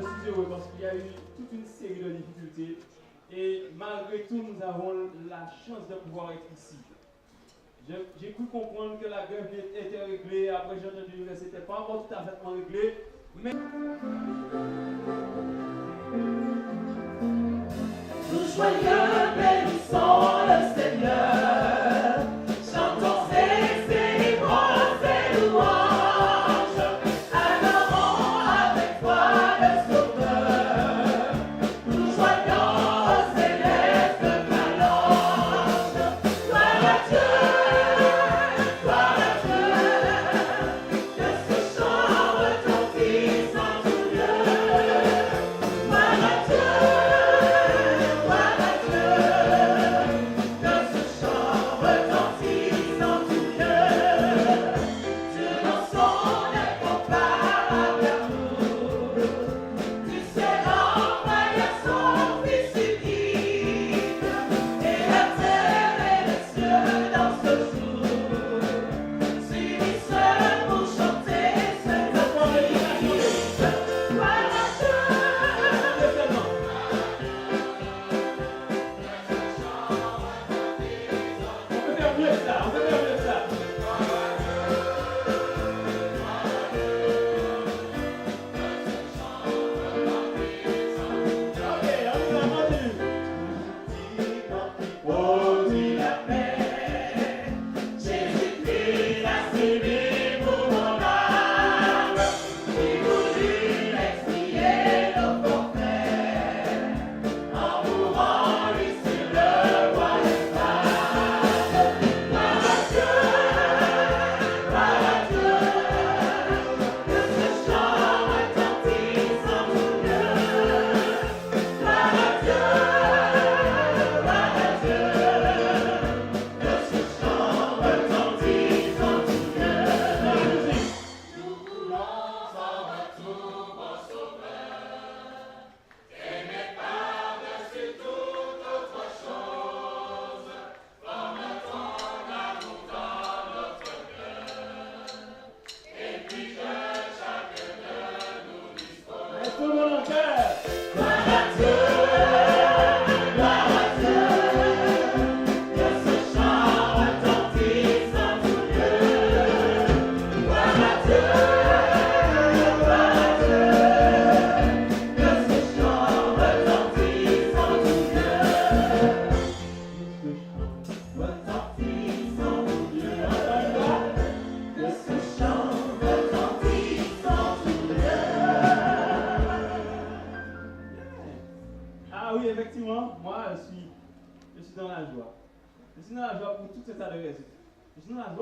je suis heureux parce qu'il y a eu toute une série de difficultés. Et malgré tout, nous avons la chance de pouvoir être ici. J'ai cru comprendre que la grève était réglée. Après, j'ai entendu que ce n'était pas encore tout à fait réglé. Mais... Nous joyeux bénissons le Seigneur, chantons ses célébrons ses louanges, adorons avec foi le Sauveur, nous joignons au céleste phalange. Gloire à Dieu, que ce chant retentisse en tout lieu. Gloire à Dieu.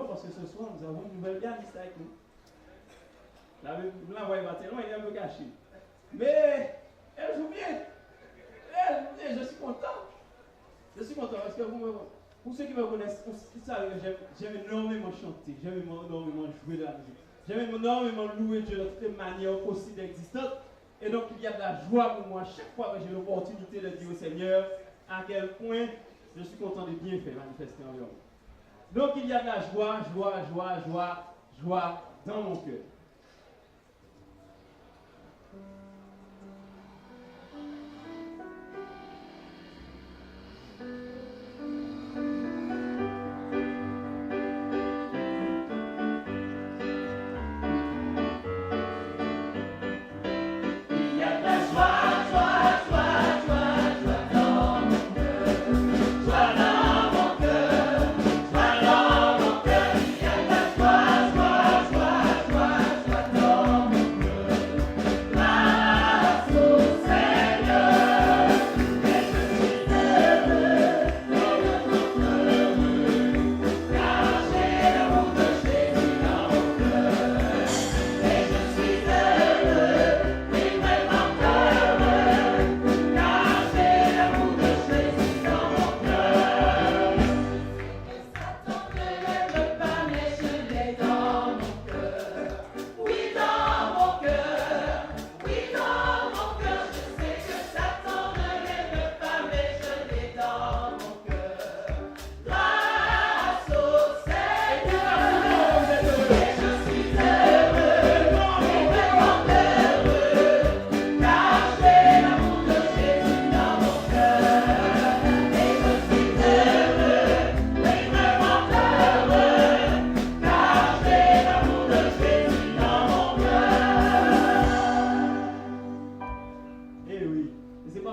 Parce que ce soir, nous avons une nouvelle pianiste avec nous. Vous la voyez pas tellement, il est un peu caché. Mais elle joue bien. Je suis content. Je suis content parce que pour ceux qui me connaissent, ils savent que j'aime énormément chanter, j'aime énormément jouer de la musique. J'aime énormément louer Dieu de toutes les manières possibles existantes. Et donc, il y a de la joie pour moi chaque fois que j'ai l'opportunité de dire au Seigneur à quel point je suis content des bienfaits manifestés envers moi. Donc il y a de la joie dans mon cœur. Joie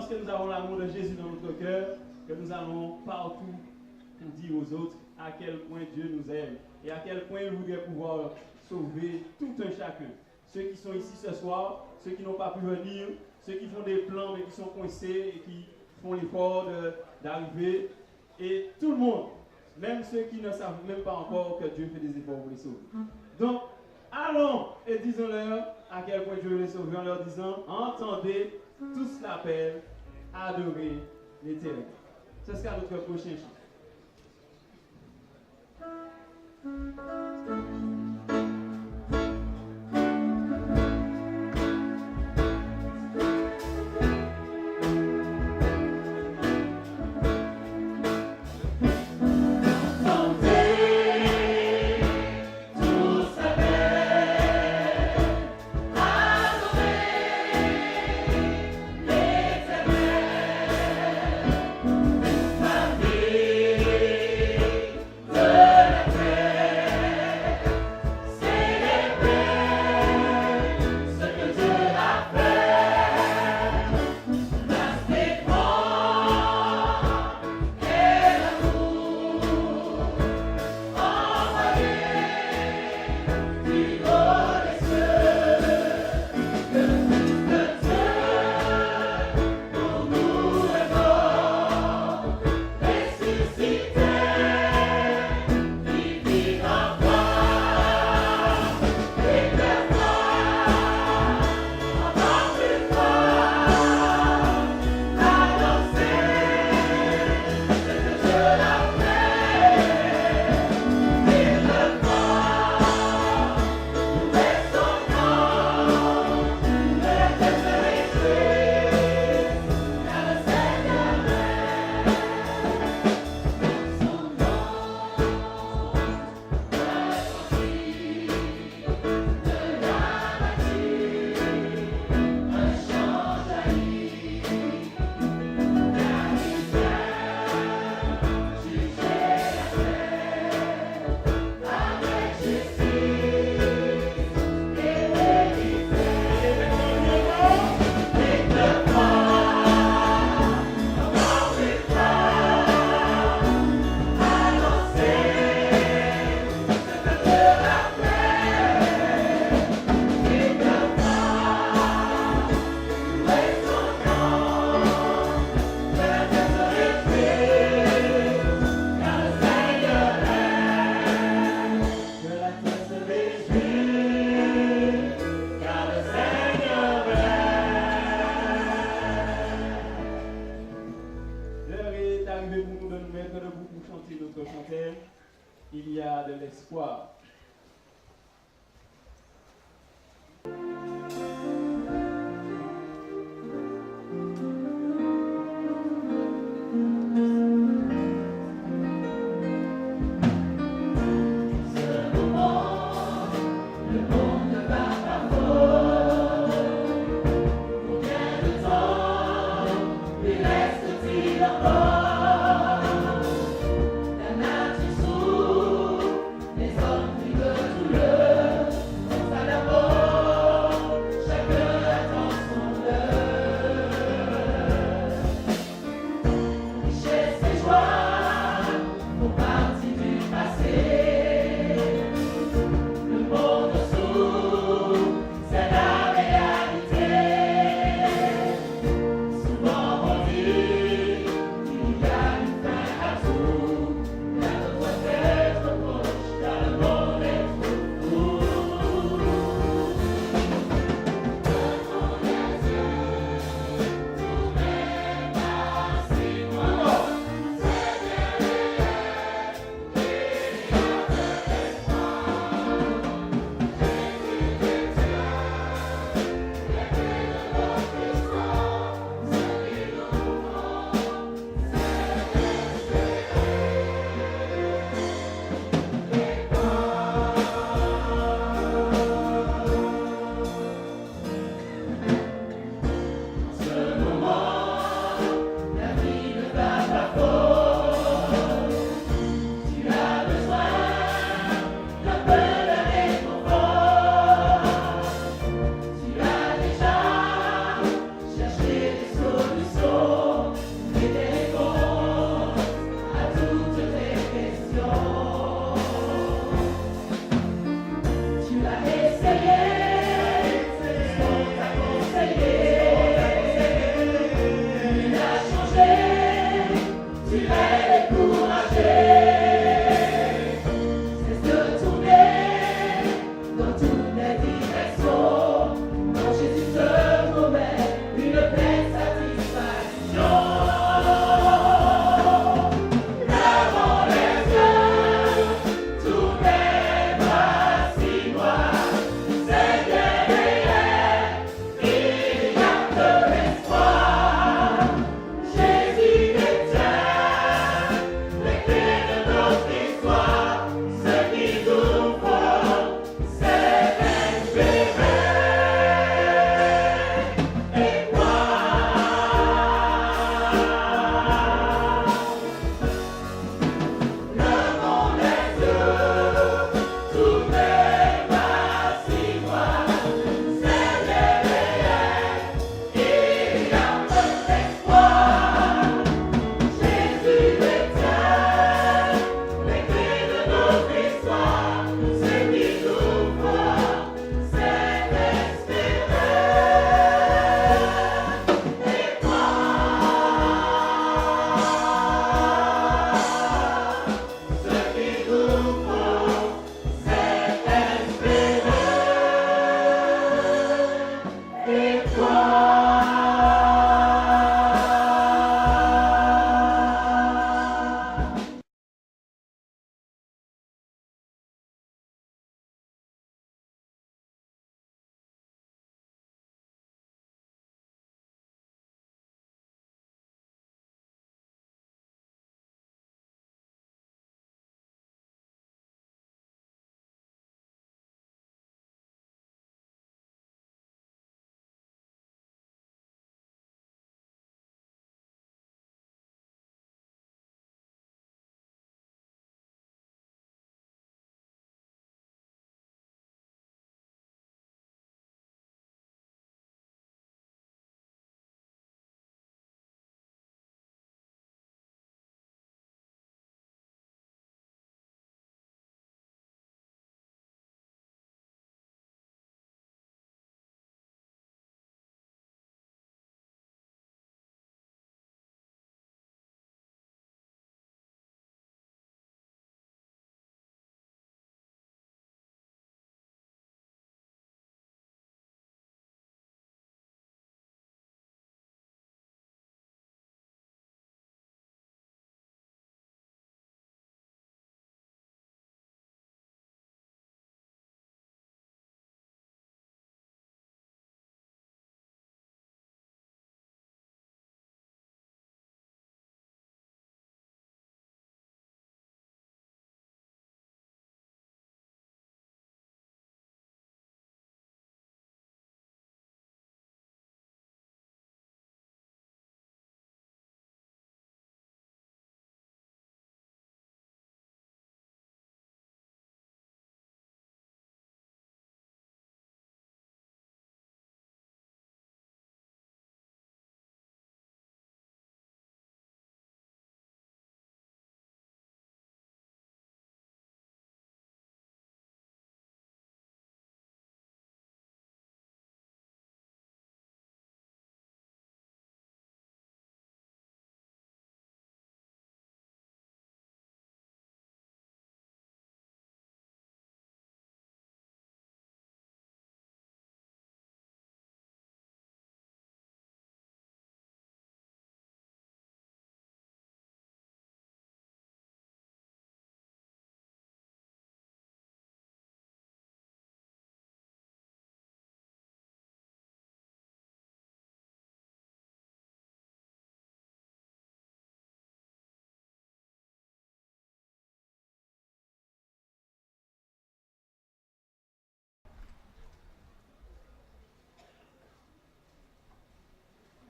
parce que nous avons l'amour de Jésus dans notre cœur que nous allons partout dire aux autres à quel point Dieu nous aime et à quel point il voudrait pouvoir sauver tout un chacun. Ceux qui sont ici ce soir, ceux qui n'ont pas pu venir, ceux qui font des plans mais qui sont coincés et qui font l'effort d'arriver, et tout le monde, même ceux qui ne savent même pas encore que Dieu fait des efforts pour les sauver. Donc, allons et disons-leur à quel point Dieu veut les sauver en leur disant, entendez tous l'appel, adorez l'Éternel. Ce sera notre prochain chant. Il y a de l'espoir. Les hommes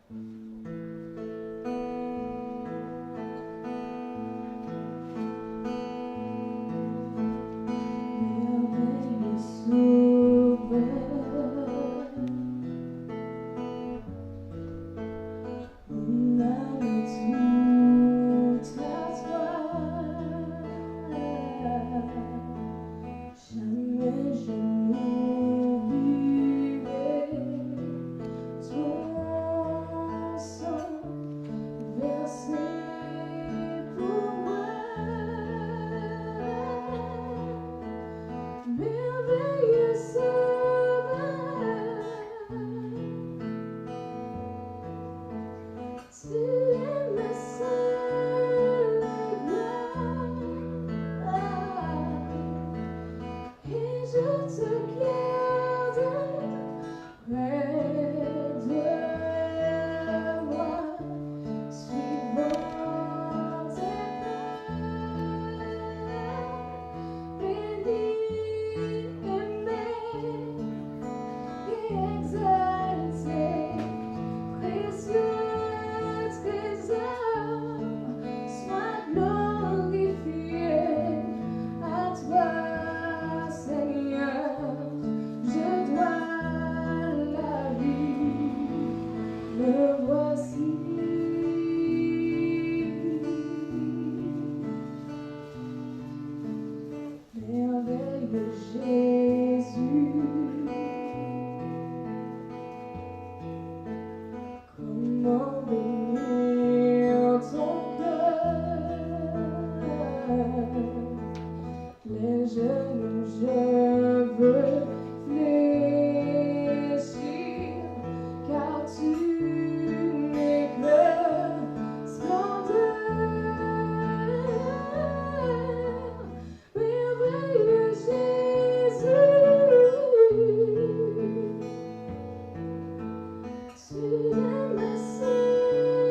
Tu es ma seule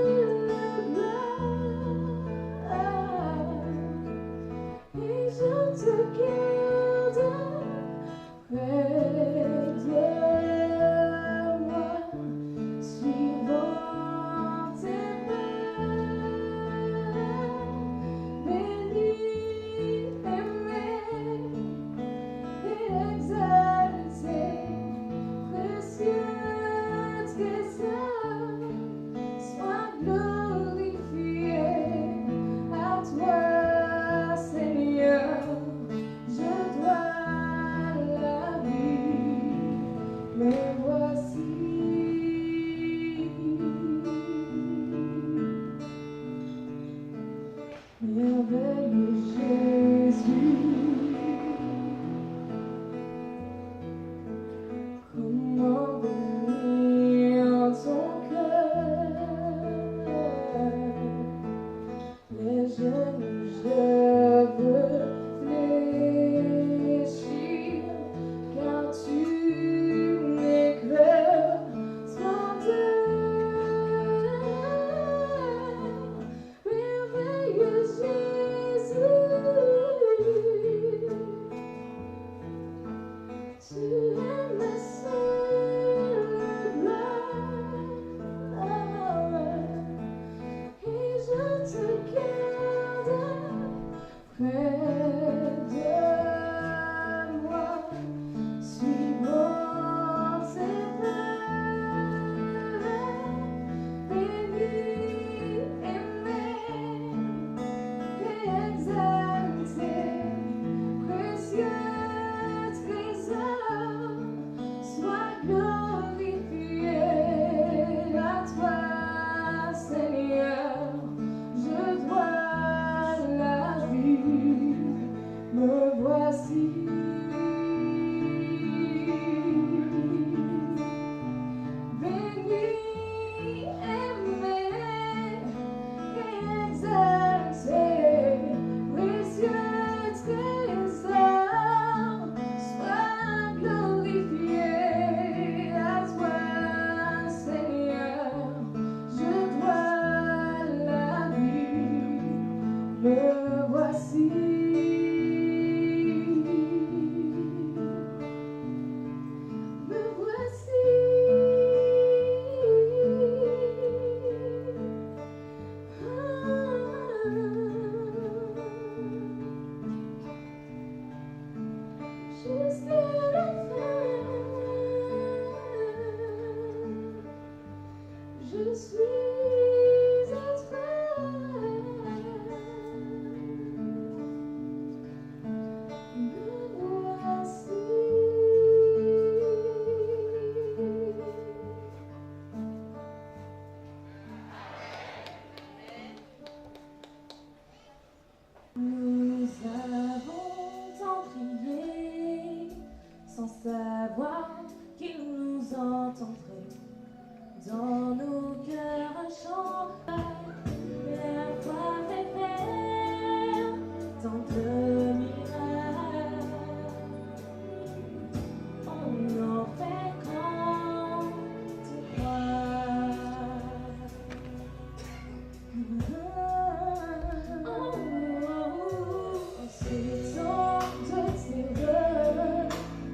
Je suis un frère. Me voici. Nous avons tant prié sans savoir qu'il nous entendrait. Dans nos cœurs un chant, la foi fait faire tant de miracles. On en fait grand te croire. C'est tant de terreur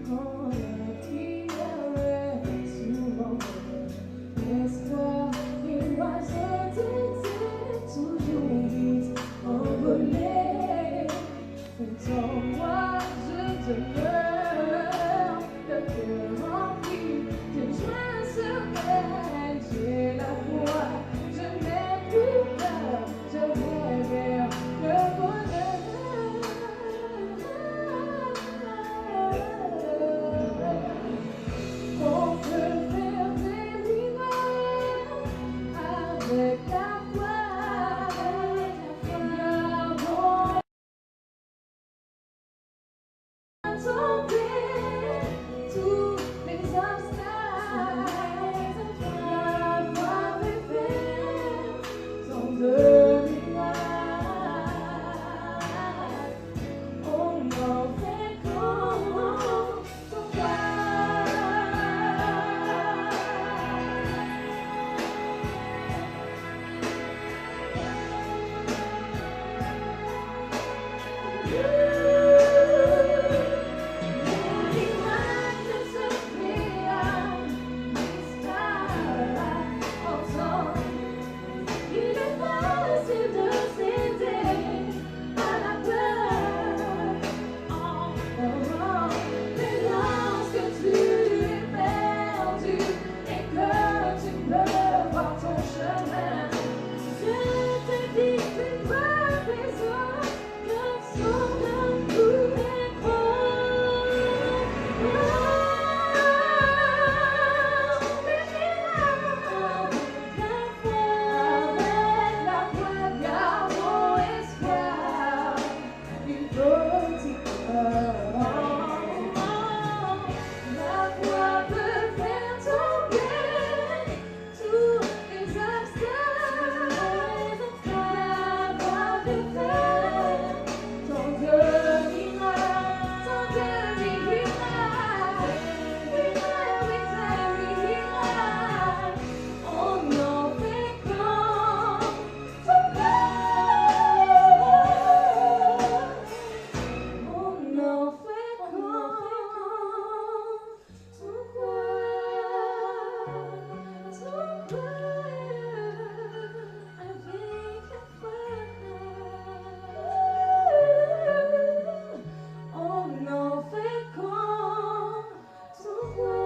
quand la prière est souvent l'espoir et l'oiseau était toujours vite envolé. En moi je demeure, le cœur rempli de joie sereine. J'ai la foi, je n'ai plus peur, je vais vers le bonheur. On peut faire des miracles avec la foi, gardons tomber tous les obstacles. La foi fait faire tant de miracles. On en fait grand ton roi.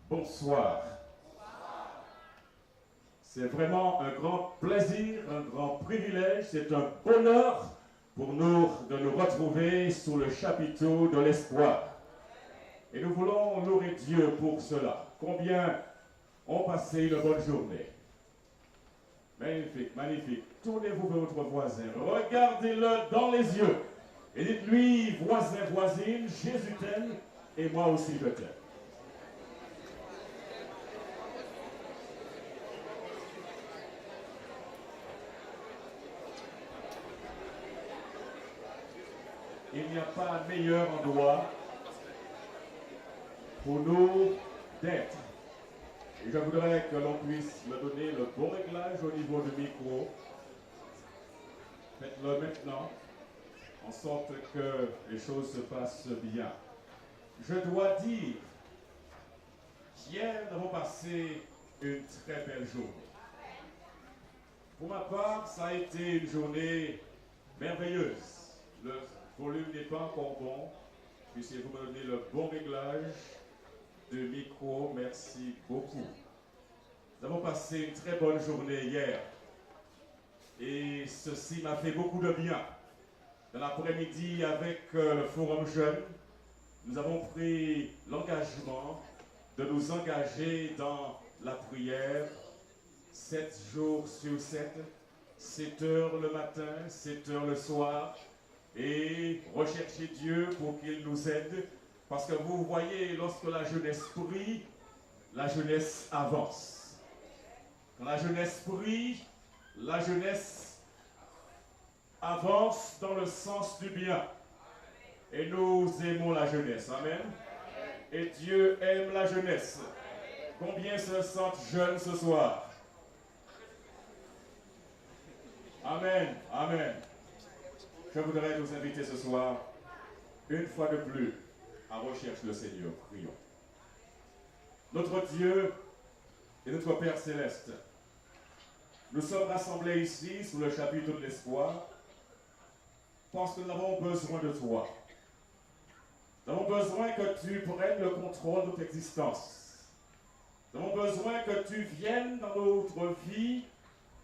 Bonsoir. C'est vraiment un grand plaisir, un grand privilège, c'est un bonheur pour nous de nous retrouver sous le chapiteau de l'espoir. Et nous voulons louer Dieu pour cela. Combien ont passé une bonne journée? Magnifique, magnifique. Tournez-vous vers votre voisin. Regardez-le dans les yeux. Et dites-lui, voisin, voisine, Jésus t'aime et moi aussi je t'aime. Il n'y a pas un meilleur endroit pour nous d'être. Et je voudrais que l'on puisse me donner le bon réglage au niveau du micro. Faites-le maintenant, en sorte que les choses se passent bien. Je dois dire qu'hier, nous avons passé une très belle journée. Pour ma part, ça a été une journée merveilleuse. Le volume n'est pas encore bon. Puissiez-vous me donner le bon réglage de micro? Merci beaucoup. Nous avons passé une très bonne journée hier. Et ceci m'a fait beaucoup de bien. Dans l'après-midi, avec le Forum Jeune, nous avons pris l'engagement de nous engager dans la prière 7 jours sur 7, 7 heures le matin, 7 heures le soir, et rechercher Dieu pour qu'il nous aide. Parce que vous voyez, lorsque la jeunesse prie, la jeunesse avance. Quand la jeunesse prie, la jeunesse avance dans le sens du bien. Et nous aimons la jeunesse. Amen. Et Dieu aime la jeunesse. Combien se sentent jeunes ce soir? Amen. Amen. Je voudrais nous inviter ce soir, une fois de plus, à rechercher le Seigneur. Prions. Notre Dieu et notre Père Céleste, nous sommes rassemblés ici sous le chapitre de l'espoir parce que nous avons besoin de toi. Nous avons besoin que tu prennes le contrôle de notre existence. Nous avons besoin que tu viennes dans notre vie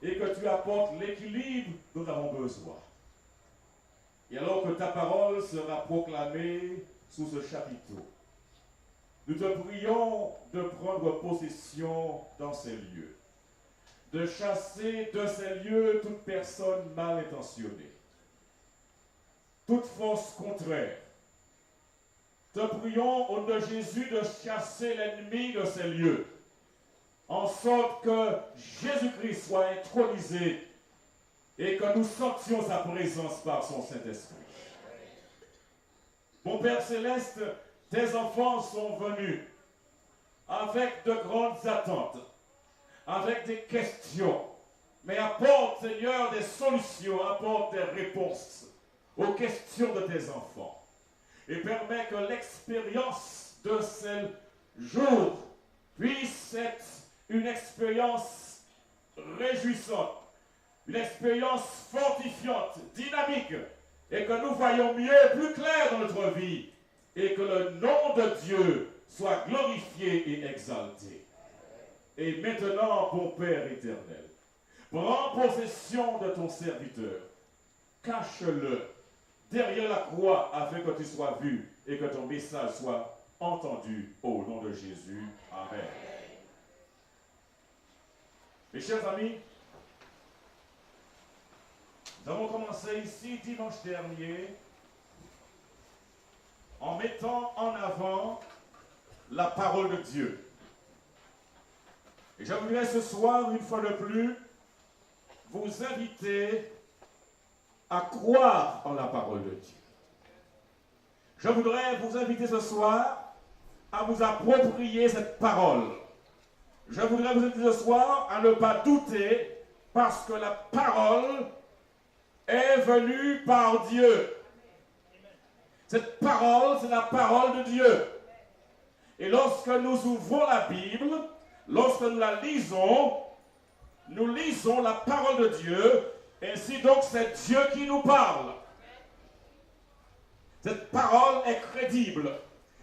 et que tu apportes l'équilibre dont nous avons besoin. Et alors que ta parole sera proclamée sous ce chapiteau, nous te prions de prendre possession dans ces lieux, de chasser de ces lieux toute personne mal intentionnée, toute force contraire. Te prions au nom de Jésus de chasser l'ennemi de ces lieux, en sorte que Jésus-Christ soit intronisé et que nous sentions sa présence par son Saint-Esprit. Mon Père Céleste, tes enfants sont venus avec de grandes attentes, avec des questions, mais apporte, Seigneur, des solutions, apporte des réponses aux questions de tes enfants. Et permets que l'expérience de ces jours puisse être une expérience réjouissante, une expérience fortifiante, dynamique, et que nous voyons mieux et plus clair dans notre vie, et que le nom de Dieu soit glorifié et exalté. Et maintenant, bon Père éternel, prends possession de ton serviteur, cache-le derrière la croix afin que tu sois vu et que ton message soit entendu au nom de Jésus. Amen. Mes chers amis, nous avons commencé ici dimanche dernier en mettant en avant la parole de Dieu. Et je voudrais ce soir, une fois de plus, vous inviter à croire en la parole de Dieu. Je voudrais vous inviter ce soir à vous approprier cette parole. Je voudrais vous inviter ce soir à ne pas douter parce que la parole est venue par Dieu. Cette parole, c'est la parole de Dieu. Et lorsque nous ouvrons la Bible, lorsque nous la lisons, nous lisons la parole de Dieu. Ainsi donc, c'est Dieu qui nous parle. Cette parole est crédible.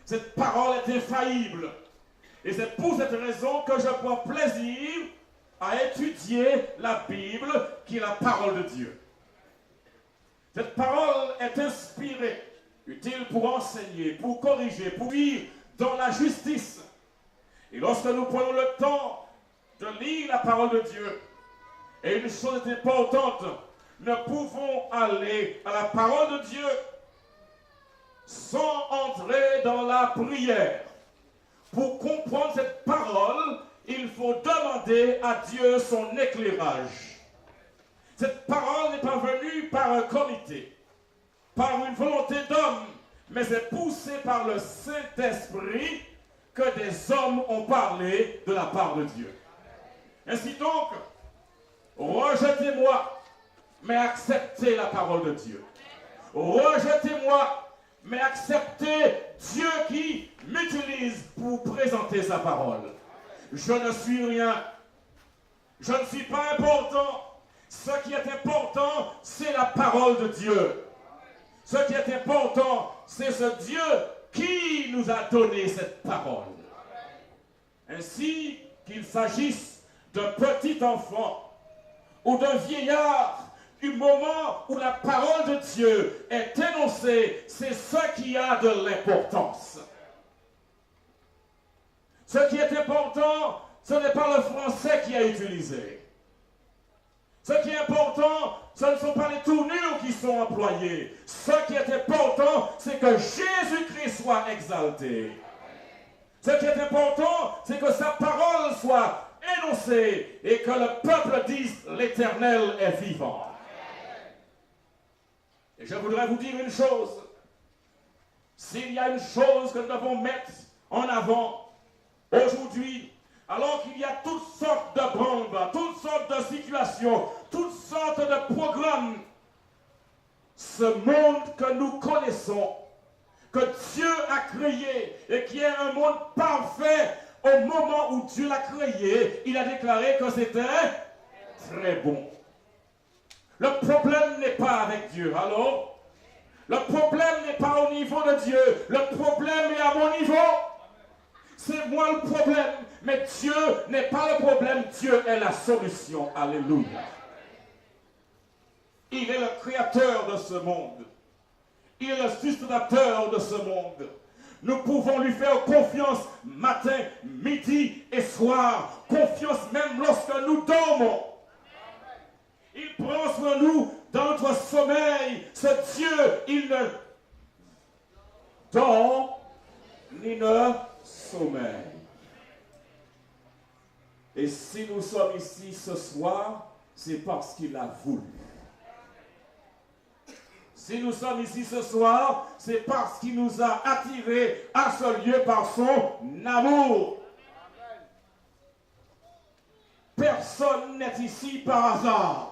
Cette parole est infaillible. Et c'est pour cette raison que je prends plaisir à étudier la Bible, qui est la parole de Dieu. Cette parole est inspirée, utile pour enseigner, pour corriger, pour dire dans la justice. Et lorsque nous prenons le temps de lire la parole de Dieu, et une chose est importante, nous pouvons aller à la parole de Dieu sans entrer dans la prière. Pour comprendre cette parole, il faut demander à Dieu son éclairage. Cette parole n'est pas venue par un comité, par une volonté d'homme, mais c'est poussé par le Saint-Esprit que des hommes ont parlé de la part de Dieu. Ainsi donc, rejetez-moi, mais acceptez la parole de Dieu. Rejetez-moi, mais acceptez Dieu qui m'utilise pour présenter sa parole. Je ne suis rien. Je ne suis pas important. Ce qui est important, c'est la parole de Dieu. Ce qui est important, c'est ce Dieu qui nous a donné cette parole. Ainsi qu'il s'agisse d'un petit enfant ou d'un vieillard, du moment où la parole de Dieu est énoncée, c'est ce qui a de l'importance. Ce qui est important, ce n'est pas le français qui est utilisé. Ce qui est important, ce ne sont pas les tournures qui sont employées. Ce qui est important, c'est que Jésus-Christ soit exalté. Ce qui est important, c'est que sa parole soit énoncée et que le peuple dise l'Éternel est vivant. Et je voudrais vous dire une chose. S'il y a une chose que nous devons mettre en avant aujourd'hui, alors qu'il y a toutes sortes de bombes, toutes sortes de situations, toutes sortes de programmes, ce monde que nous connaissons, que Dieu a créé et qui est un monde parfait, au moment où Dieu l'a créé, il a déclaré que c'était très bon. Le problème n'est pas avec Dieu, alors? Le problème n'est pas au niveau de Dieu, le problème est à mon niveau. C'est moi le problème, mais Dieu n'est pas le problème, Dieu est la solution. Alléluia. Il est le créateur de ce monde. Il est le sustentateur de ce monde. Nous pouvons lui faire confiance matin, midi et soir. Confiance même lorsque nous dormons. Il prend soin de nous dans notre sommeil. Ce Dieu, il ne dort ni ne sommeille. Et si nous sommes ici ce soir, c'est parce qu'il a voulu. Si nous sommes ici ce soir, c'est parce qu'il nous a attirés à ce lieu par son amour. Personne n'est ici par hasard.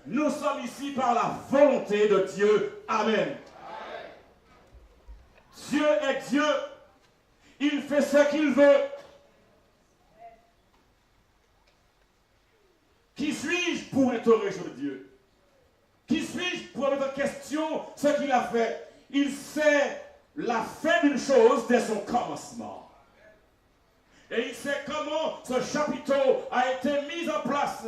Nous sommes ici par la volonté de Dieu. Amen. Dieu est Dieu. Il fait ce qu'il veut. Qui suis-je pour interroger Dieu? Qui suis-je pour mettre en question ce qu'il a fait? Il sait la fin d'une chose dès son commencement. Et il sait comment ce chapiteau a été mis en place.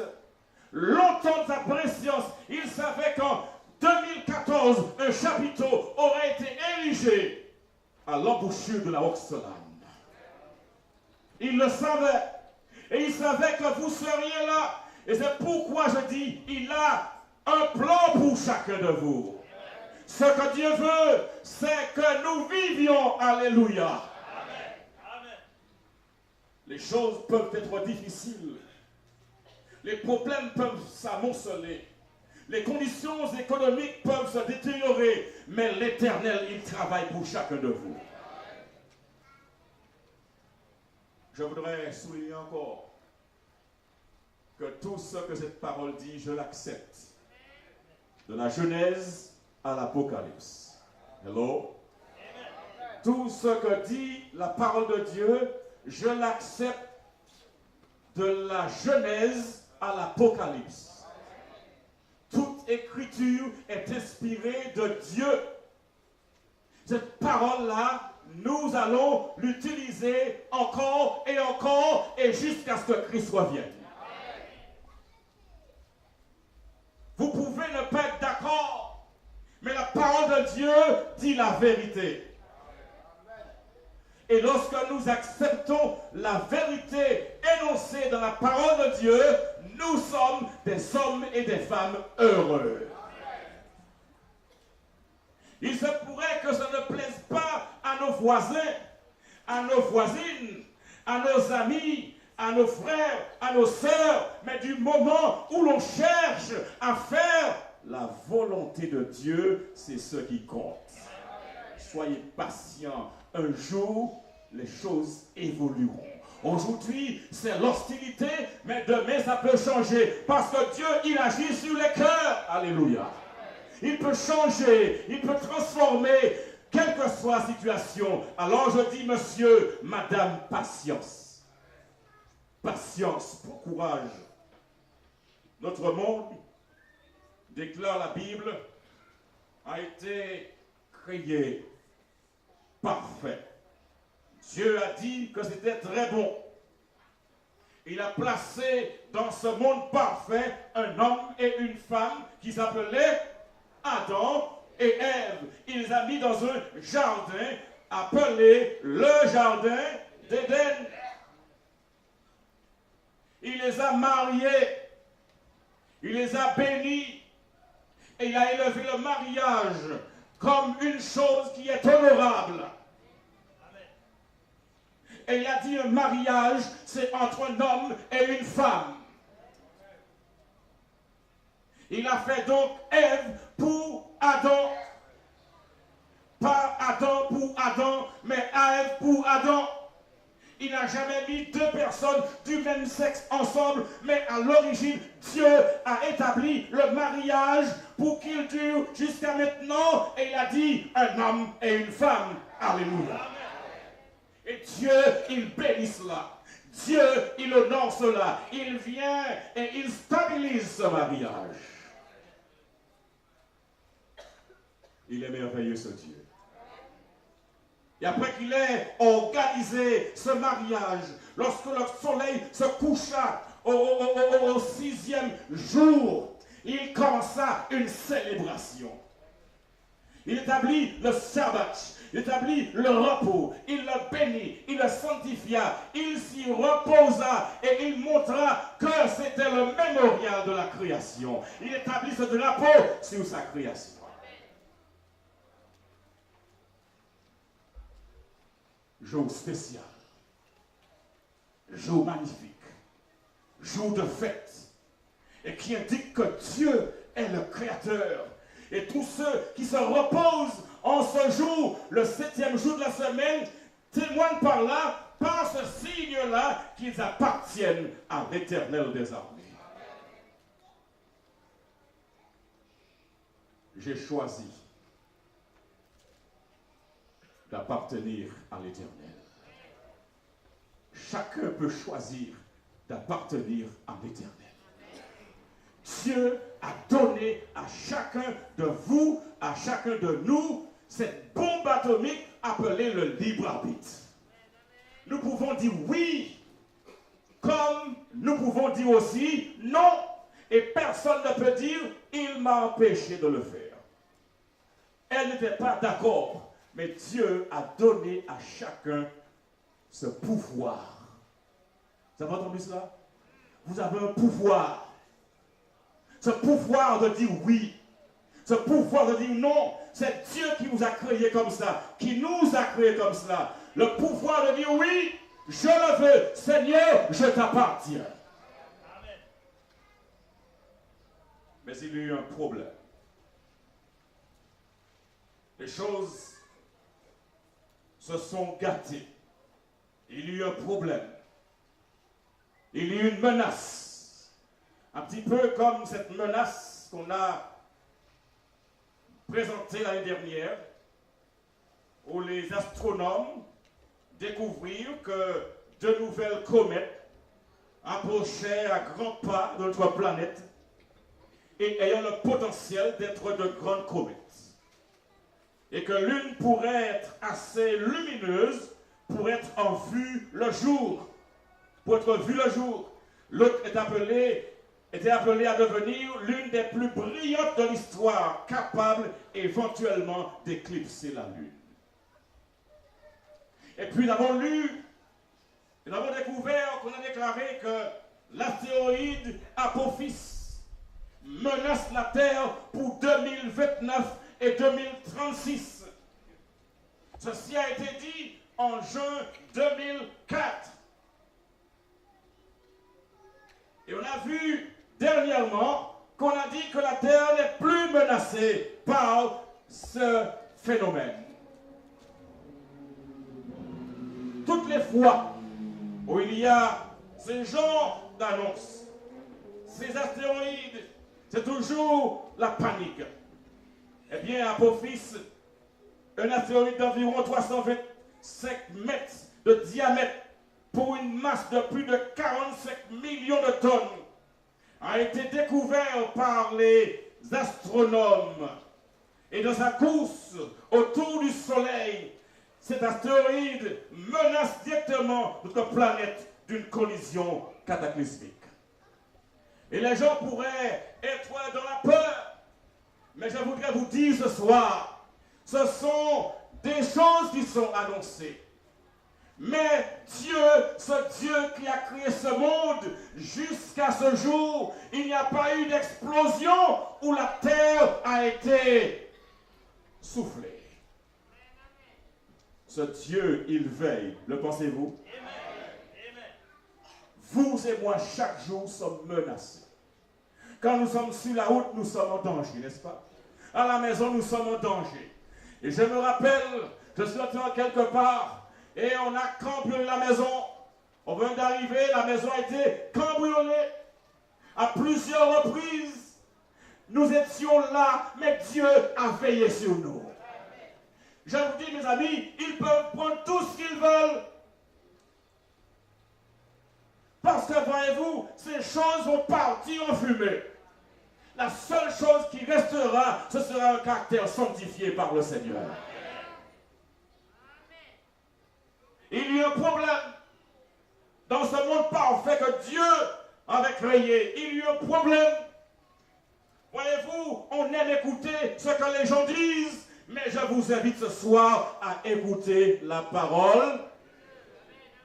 Longtemps de sa préscience, il savait qu'en 2014, un chapiteau aurait été érigé à l'embouchure de la Roxelane. Il le savait. Et il savait que vous seriez là. Et c'est pourquoi je dis, il a un plan pour chacun de vous. Ce que Dieu veut, c'est que nous vivions. Alléluia. Amen. Les choses peuvent être difficiles. Les problèmes peuvent s'amonceler. Les conditions économiques peuvent se détériorer. Mais l'Éternel, il travaille pour chacun de vous. Je voudrais souligner encore que tout ce que cette parole dit, je l'accepte. De la Genèse à l'Apocalypse. Hello? Tout ce que dit la parole de Dieu, je l'accepte de la Genèse à l'Apocalypse. Toute écriture est inspirée de Dieu. Cette parole-là, nous allons l'utiliser encore et jusqu'à ce que Christ revienne. Vous pouvez ne pas être d'accord, mais la parole de Dieu dit la vérité. Et lorsque nous acceptons la vérité énoncée dans la parole de Dieu, nous sommes des hommes et des femmes heureux. Il se pourrait que ça ne plaise pas à nos voisins, à nos voisines, à nos amis, à nos frères, à nos sœurs, mais du moment où l'on cherche à faire la volonté de Dieu, c'est ce qui compte. Soyez patients. Un jour, les choses évolueront. Aujourd'hui, c'est l'hostilité, mais demain, ça peut changer. Parce que Dieu, il agit sur les cœurs. Alléluia. Il peut changer, il peut transformer, quelle que soit la situation. Alors je dis, monsieur, madame, patience. Patience, pour courage. Notre monde, déclare la Bible, a été créé parfait. Dieu a dit que c'était très bon. Il a placé dans ce monde parfait un homme et une femme qui s'appelaient Adam et Ève. Il les a mis dans un jardin appelé le jardin d'Éden. Il les a mariés. Il les a bénis. Et il a élevé le mariage comme une chose qui est honorable. Et il a dit un mariage, c'est entre un homme et une femme. Il a fait donc Ève pour Adam. Pas Adam pour Adam, mais Ève pour Adam. Il n'a jamais mis deux personnes du même sexe ensemble, mais à l'origine, Dieu a établi le mariage pour qu'il dure jusqu'à maintenant. Et il a dit un homme et une femme. Alléluia. Et Dieu, il bénit cela. Dieu, il honore cela. Il vient et il stabilise ce mariage. Il est merveilleux ce Dieu. Et après qu'il ait organisé ce mariage, lorsque le soleil se coucha au 6e jour, il commença une célébration. Il établit le sabbat, il établit le repos, il le bénit, il le sanctifia, il s'y reposa et il montra que c'était le mémorial de la création. Il établit ce drapeau sur sa création. Jour spécial, jour magnifique, jour de fête, et qui indique que Dieu est le Créateur. Et tous ceux qui se reposent en ce jour, le 7e jour de la semaine, témoignent par là, par ce signe-là, qu'ils appartiennent à l'Éternel des armées. J'ai choisi d'appartenir à l'Éternel. Chacun peut choisir d'appartenir à l'Éternel. Dieu a donné à chacun de vous, à chacun de nous, cette bombe atomique appelée le libre arbitre. Nous pouvons dire oui, comme nous pouvons dire aussi non, et personne ne peut dire il m'a empêché de le faire. Elle n'était pas d'accord. Mais Dieu a donné à chacun ce pouvoir. Vous avez entendu cela? Vous avez un pouvoir. Ce pouvoir de dire oui. Ce pouvoir de dire non. C'est Dieu qui vous a créé comme ça. Qui nous a créé comme cela. Le pouvoir de dire oui, je le veux. Seigneur, je t'appartiens. Mais il y a eu un problème. Les choses se sont gâtés. Il y a eu un problème. Il y a eu une menace. Un petit peu comme cette menace qu'on a présentée l'année dernière, où les astronomes découvrirent que de nouvelles comètes approchaient à grands pas de notre planète et ayant le potentiel d'être de grandes comètes. Et que l'une pourrait être assez lumineuse pour être en vue le jour. Pour être vue le jour. L'autre était appelée à devenir l'une des plus brillantes de l'histoire, capable éventuellement d'éclipser la lune. Et puis nous avons lu, nous avons découvert qu'on a déclaré que l'astéroïde Apophis menace la Terre pour 2029 et 2036. Ceci a été dit en juin 2004. Et on a vu dernièrement qu'on a dit que la Terre n'est plus menacée par ce phénomène. Toutes les fois où il y a ce genre d'annonce, ces astéroïdes, c'est toujours la panique. Eh bien, Apophis, un astéroïde d'environ 325 mètres de diamètre pour une masse de plus de 45 millions de tonnes, a été découvert par les astronomes. Et dans sa course autour du Soleil, cet astéroïde menace directement notre planète d'une collision cataclysmique. Et les gens pourraient être dans la peur, mais je voudrais vous dire ce soir, ce sont des choses qui sont annoncées. Mais Dieu, ce Dieu qui a créé ce monde, jusqu'à ce jour, il n'y a pas eu d'explosion où la terre a été soufflée. Ce Dieu, il veille, le pensez-vous? Vous et moi, chaque jour, sommes menacés. Quand nous sommes sur la route, nous sommes en danger, n'est-ce pas? À la maison, nous sommes en danger. Et je me rappelle, je suis entré quelque part, et on a cambriolé la maison. On vient d'arriver, la maison a été cambriolée à plusieurs reprises. Nous étions là, mais Dieu a veillé sur nous. Je vous dis, mes amis, ils peuvent prendre tout ce qu'ils veulent. Parce que, voyez-vous, ces choses vont partir en fumée. La seule chose qui restera, ce sera un caractère sanctifié par le Seigneur. Il y a un problème dans ce monde parfait que Dieu avait créé. Il y a un problème. Voyez-vous, on aime écouter ce que les gens disent, mais je vous invite ce soir à écouter la parole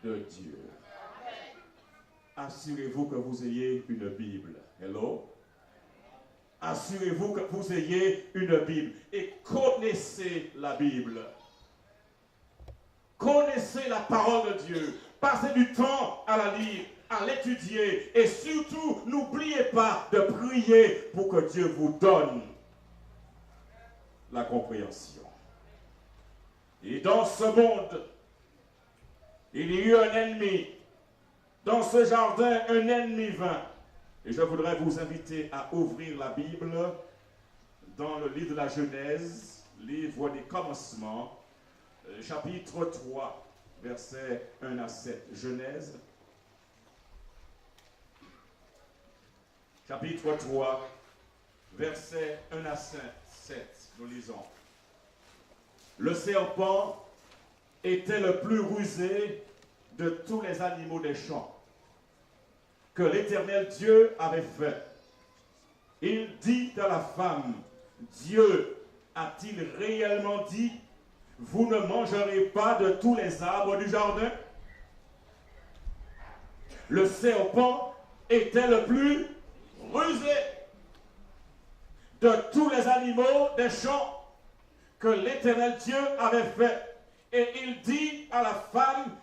de Dieu. Assurez-vous que vous ayez une Bible. Hello? Assurez-vous que vous ayez une Bible et connaissez la Bible. Connaissez la parole de Dieu. Passez du temps à la lire, à l'étudier et surtout, n'oubliez pas de prier pour que Dieu vous donne la compréhension. Et dans ce monde, il y a eu un ennemi. Dans ce jardin, un ennemi vint. Et je voudrais vous inviter à ouvrir la Bible dans le livre de la Genèse, livre des commencements, chapitre 3, versets 1 à 7. Genèse, chapitre 3, versets 1 à 7. Nous lisons. Le serpent était le plus rusé de tous les animaux des champs que l'Éternel Dieu avait fait. Il dit à la femme, Dieu a-t-il réellement dit, vous ne mangerez pas de tous les arbres du jardin? Le serpent était le plus rusé de tous les animaux des champs que l'Éternel Dieu avait fait. Et il dit à la femme,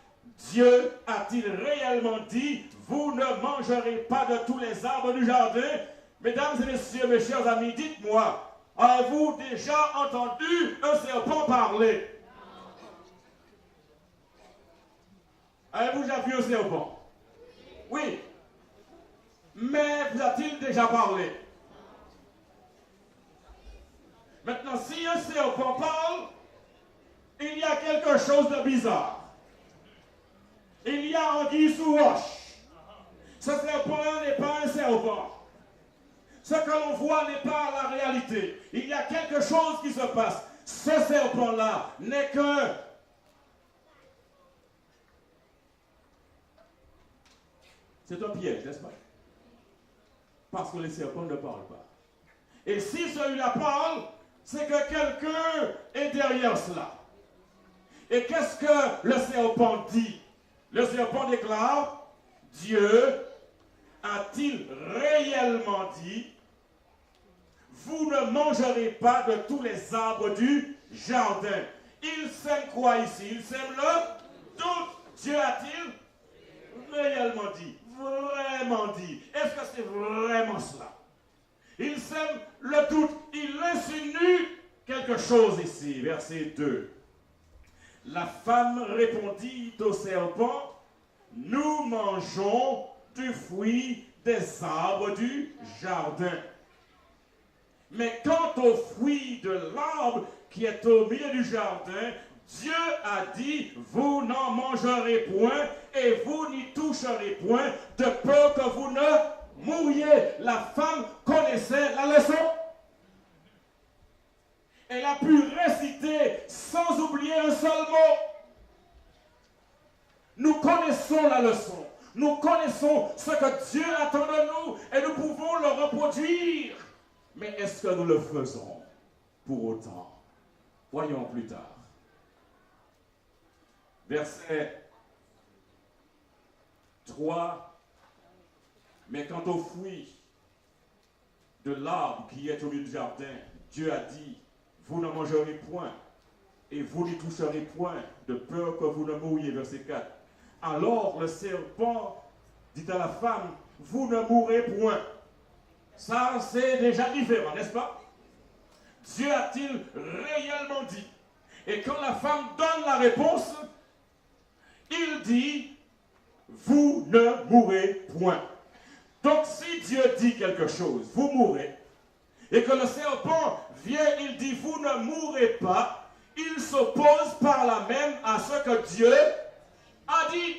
Dieu a-t-il réellement dit, vous ne mangerez pas de tous les arbres du jardin? Mesdames et messieurs, mes chers amis, dites-moi, avez-vous déjà entendu un serpent parler? Avez-vous déjà vu un serpent? Oui. Mais vous a-t-il déjà parlé? Maintenant, si un serpent parle, il y a quelque chose de bizarre. Il y a anguille sous roche. Ce serpent-là n'est pas un serpent. Ce que l'on voit n'est pas la réalité. Il y a quelque chose qui se passe. Ce serpent-là n'est qu'un... C'est un piège, n'est-ce pas? Parce que les serpents ne parlent pas. Et si celui-là parle, c'est que quelqu'un est derrière cela. Et qu'est-ce que le serpent dit? Le serpent déclare, Dieu a-t-il réellement dit, vous ne mangerez pas de tous les arbres du jardin? Il sème quoi ici? Il sème le doute. Dieu a-t-il réellement dit? Vraiment dit? Est-ce que c'est vraiment cela? Il sème le doute. Il insinue quelque chose ici. Verset 2. La femme répondit au serpent, nous mangeons du fruit des arbres du jardin. Mais quant au fruit de l'arbre qui est au milieu du jardin, Dieu a dit, vous n'en mangerez point et vous n'y toucherez point, de peur que vous ne mouriez. La femme connaissait la leçon. Elle a pu réciter sans oublier un seul mot. Nous connaissons la leçon. Nous connaissons ce que Dieu attend de nous et nous pouvons le reproduire. Mais est-ce que nous le faisons pour autant? Voyons plus tard. Verset 3. Mais quant au fruit de l'arbre qui est au milieu du jardin, Dieu a dit, vous ne mangerez point et vous n'y toucherez point, de peur que vous ne mouriez. Verset 4. Alors le serpent dit à la femme, vous ne mourrez point. Ça, c'est déjà différent, n'est-ce pas? Dieu a-t-il réellement dit? Et quand la femme donne la réponse, il dit, vous ne mourrez point. Donc si Dieu dit quelque chose, vous mourrez, et que le serpent vient, il dit, vous ne mourrez pas, il s'oppose par là même à ce que Dieu a dit.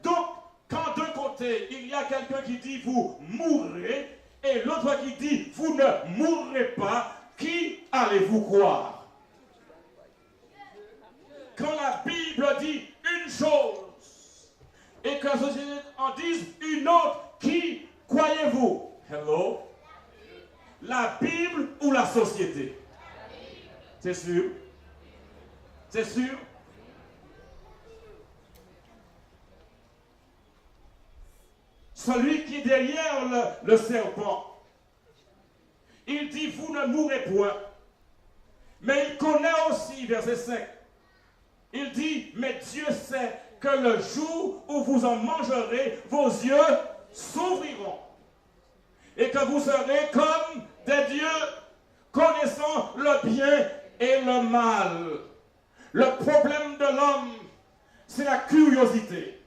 Donc, quand d'un côté, il y a quelqu'un qui dit, vous mourrez, et l'autre qui dit, vous ne mourrez pas, qui allez-vous croire? Quand la Bible dit une chose, et que la société en dise une autre, qui croyez-vous? Hello? La Bible ou la société? C'est sûr? C'est sûr? Celui qui est derrière le serpent, il dit, vous ne mourrez point. Mais il connaît aussi, verset 5, il dit, mais Dieu sait que le jour où vous en mangerez, vos yeux s'ouvriront. Et que vous serez comme des dieux, connaissant le bien et le mal. Le problème de l'homme, c'est la curiosité.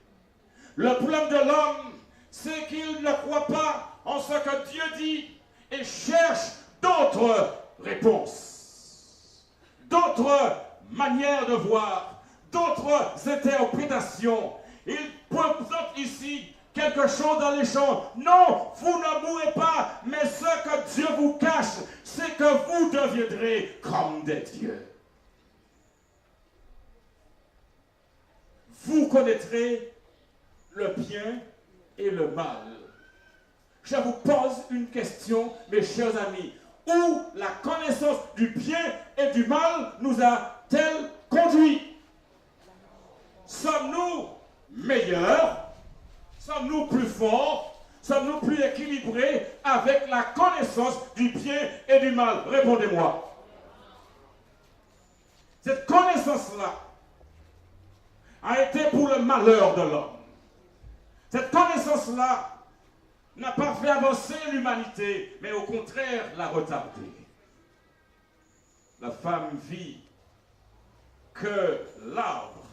Le problème de l'homme, c'est qu'il ne croit pas en ce que Dieu dit et cherche d'autres réponses, d'autres manières de voir, d'autres interprétations. Il présente ici quelque chose dans les champs. Non, vous ne mourrez pas, mais ce que Dieu vous cache, c'est que vous deviendrez comme des dieux. Vous connaîtrez le bien et le mal. Je vous pose une question, mes chers amis. Où la connaissance du bien et du mal nous a-t-elle conduit? Sommes-nous meilleurs? Sommes-nous plus forts? Sommes-nous plus équilibrés avec la connaissance du bien et du mal? Répondez-moi. Cette connaissance-là a été pour le malheur de l'homme. Cette connaissance-là n'a pas fait avancer l'humanité, mais au contraire l'a retardée. La femme vit que l'arbre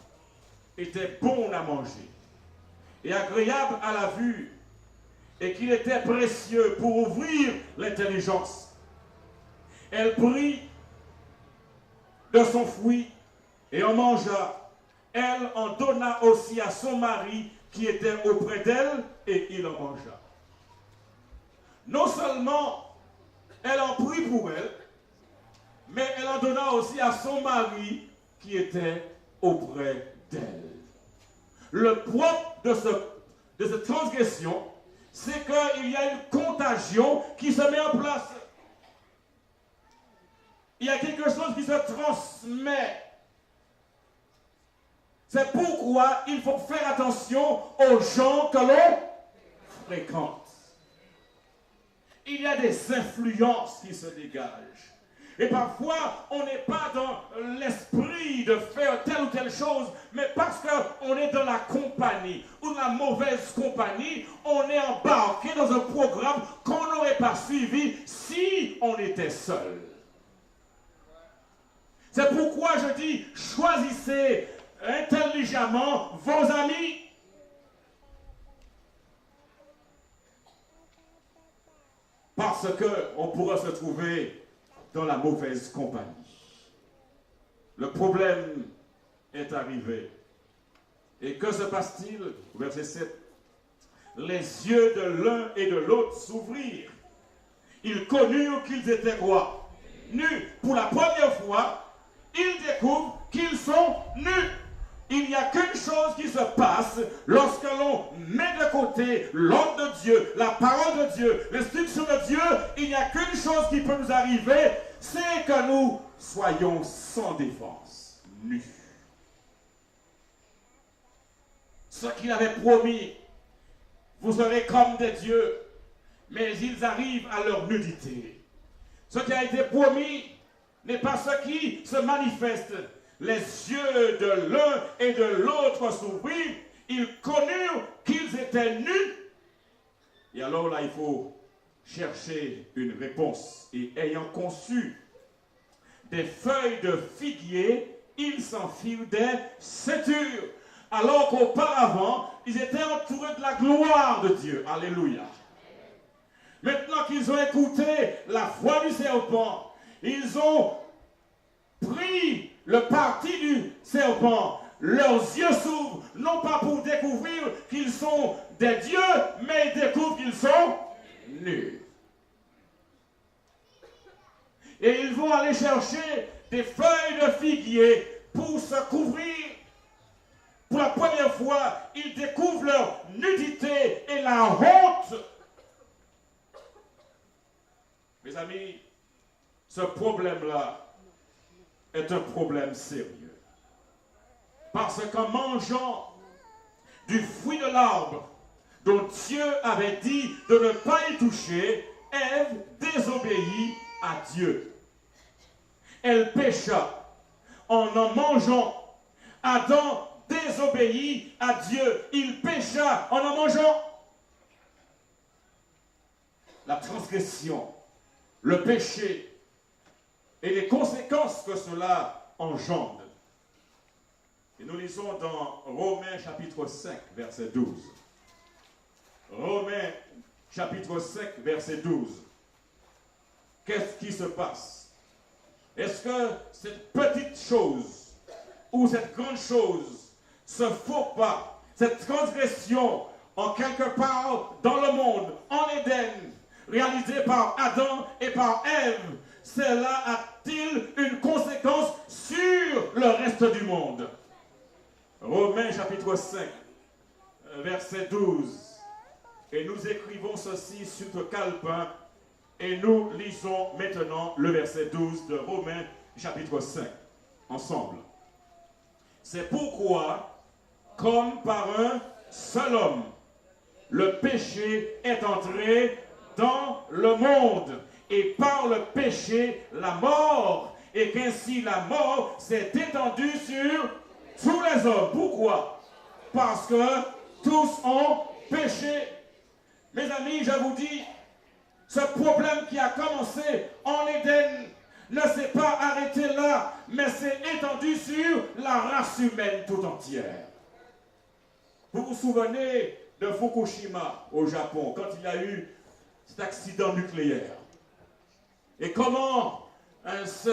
était bon à manger et agréable à la vue, et qu'il était précieux pour ouvrir l'intelligence. Elle prit de son fruit et en mangea. Elle en donna aussi à son mari qui était auprès d'elle, et il en mangea. Non seulement elle en prit pour elle, mais elle en donna aussi à son mari qui était auprès d'elle. Le propre de cette transgression, c'est qu'il y a une contagion qui se met en place. Il y a quelque chose qui se transmet. C'est pourquoi il faut faire attention aux gens que l'on fréquente. Il y a des influences qui se dégagent. Et parfois, on n'est pas dans l'esprit de faire telle ou telle chose, mais parce qu'on est dans la compagnie ou dans la mauvaise compagnie, on est embarqué dans un programme qu'on n'aurait pas suivi si on était seul. C'est pourquoi je dis, choisissez intelligemment vos amis. Parce qu'on pourra se trouver dans la mauvaise compagnie. Le problème est arrivé. Et que se passe-t-il? Verset 7. Les yeux de l'un et de l'autre s'ouvrirent. Ils connurent qu'ils étaient quoi? Nus. Pour la première fois, ils découvrent qu'ils sont nus. Il n'y a qu'une chose qui se passe lorsque l'on met de côté l'ordre de Dieu, la parole de Dieu, l'instruction de Dieu. Il n'y a qu'une chose qui peut nous arriver, c'est que nous soyons sans défense, nus. Ce qu'il avait promis, vous serez comme des dieux, mais ils arrivent à leur nudité. Ce qui a été promis n'est pas ce qui se manifeste. Les yeux de l'un et de l'autre s'ouvrirent, ils connurent qu'ils étaient nus. Et alors là, il faut chercher une réponse. Et ayant conçu des feuilles de figuier, ils s'en firent des ceintures. Alors qu'auparavant, ils étaient entourés de la gloire de Dieu. Alléluia. Maintenant qu'ils ont écouté la voix du serpent, ils ont pris le parti du serpent. Leurs yeux s'ouvrent, non pas pour découvrir qu'ils sont des dieux, mais ils découvrent qu'ils sont nus. Et ils vont aller chercher des feuilles de figuier pour se couvrir. Pour la première fois, ils découvrent leur nudité et la honte. Mes amis, ce problème-là est un problème sérieux. Parce qu'en mangeant du fruit de l'arbre dont Dieu avait dit de ne pas y toucher, Ève désobéit à Dieu. Elle pécha. En mangeant, Adam désobéit à Dieu. Il pécha en mangeant. La transgression, le péché et les conséquences que cela engendre. Et nous lisons dans Romains chapitre 5, verset 12. Romains chapitre 5, verset 12. Qu'est-ce qui se passe? Est-ce que cette petite chose ou cette grande chose, ce faux pas, cette transgression en quelque part dans le monde, en Éden, réalisée par Adam et par Ève, cela a-t-il une conséquence sur le reste du monde? Romains chapitre 5, verset 12. Et nous écrivons ceci sur le calepin et nous lisons maintenant le verset 12 de Romains chapitre 5 ensemble. C'est pourquoi, comme par un seul homme, le péché est entré dans le monde, et par le péché, la mort, et qu'ainsi la mort s'est étendue sur tous les hommes. Pourquoi? Parce que tous ont péché. Mes amis, je vous dis, ce problème qui a commencé en Éden ne s'est pas arrêté là, mais s'est étendu sur la race humaine tout entière. Vous vous souvenez de Fukushima au Japon, quand il y a eu cet accident nucléaire? Et comment ce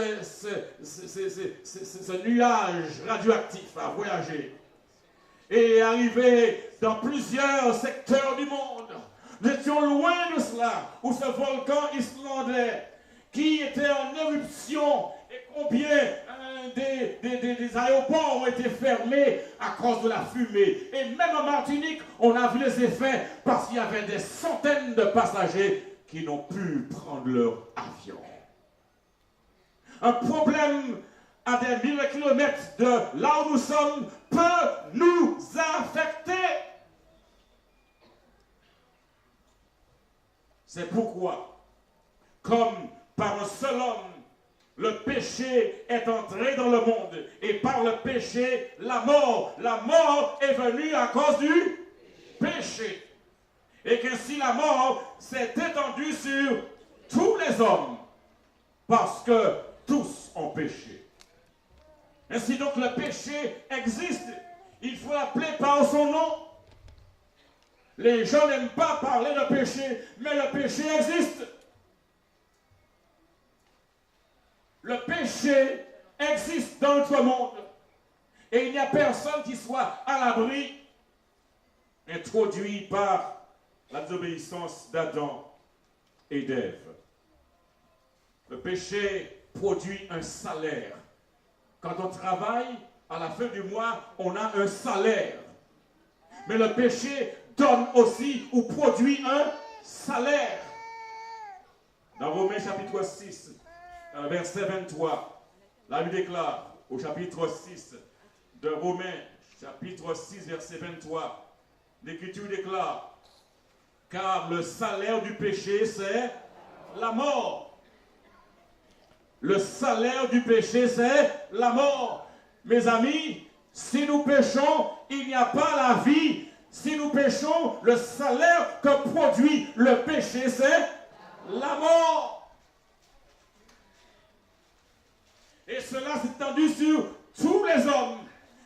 nuage radioactif a voyagé et est arrivé dans plusieurs secteurs du monde. Nous étions loin de cela, où ce volcan islandais qui était en éruption et combien des aéroports ont été fermés à cause de la fumée. Et même en Martinique, on a vu les effets parce qu'il y avait des centaines de passagers qui n'ont pu prendre leur avion. Un problème à des milliers de kilomètres de là où nous sommes peut nous affecter. C'est pourquoi, comme par un seul homme, le péché est entré dans le monde, et par le péché, la mort est venue à cause du péché. Et qu'ainsi la mort s'est étendue sur tous les hommes, parce que tous ont péché. Ainsi donc le péché existe, il faut l'appeler par son nom. Les gens n'aiment pas parler de péché, mais le péché existe. Le péché existe dans notre monde. Et il n'y a personne qui soit à l'abri, introduit par la désobéissance d'Adam et d'Ève. Le péché produit un salaire. Quand on travaille, à la fin du mois, on a un salaire. Mais le péché donne aussi ou produit un salaire. Dans Romains chapitre 6, verset 23, la Bible déclare au chapitre 6 de Romains, chapitre 6, verset 23, l'Écriture déclare, car le salaire du péché, c'est la mort. Le salaire du péché, c'est la mort. Mes amis, si nous péchons, il n'y a pas la vie. Si nous péchons, le salaire que produit le péché, c'est la mort. Et cela s'est étendu sur tous les hommes.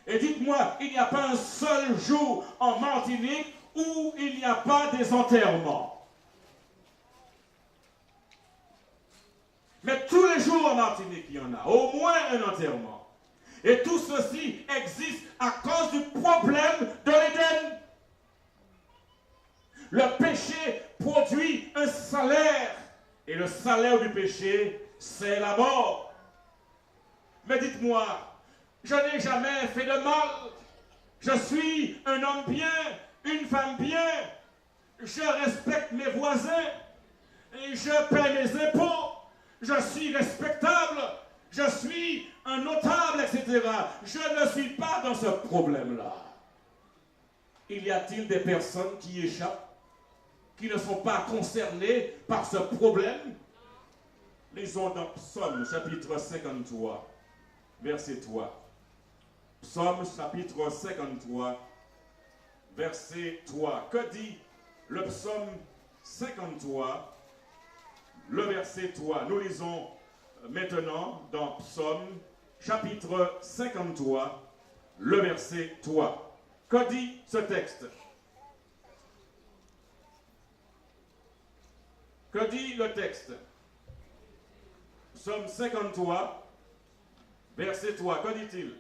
Et dites-moi, il n'y a pas un seul jour en Martinique où il n'y a pas des enterrements. Mais tous les jours en Martinique, il y en a au moins un enterrement. Et tout ceci existe à cause du problème de l'Éden. Le péché produit un salaire. Et le salaire du péché, c'est la mort. Mais dites-moi, je n'ai jamais fait de mal. Je suis un homme bien, une femme bien. Je respecte mes voisins. Et je paie mes impôts. Je suis respectable. Je suis un notable, etc. Je ne suis pas dans ce problème-là. Il y a-t-il des personnes qui échappent, qui ne sont pas concernées par ce problème? Lisons dans Psaume chapitre 53, verset 3. Psaume chapitre 53, verset 3. Que dit le psaume 53, le verset 3? Nous lisons maintenant dans Psaume chapitre 53, le verset 3. Que dit ce texte? Que dit le texte? Psaume 53, verset 3. Que dit-il?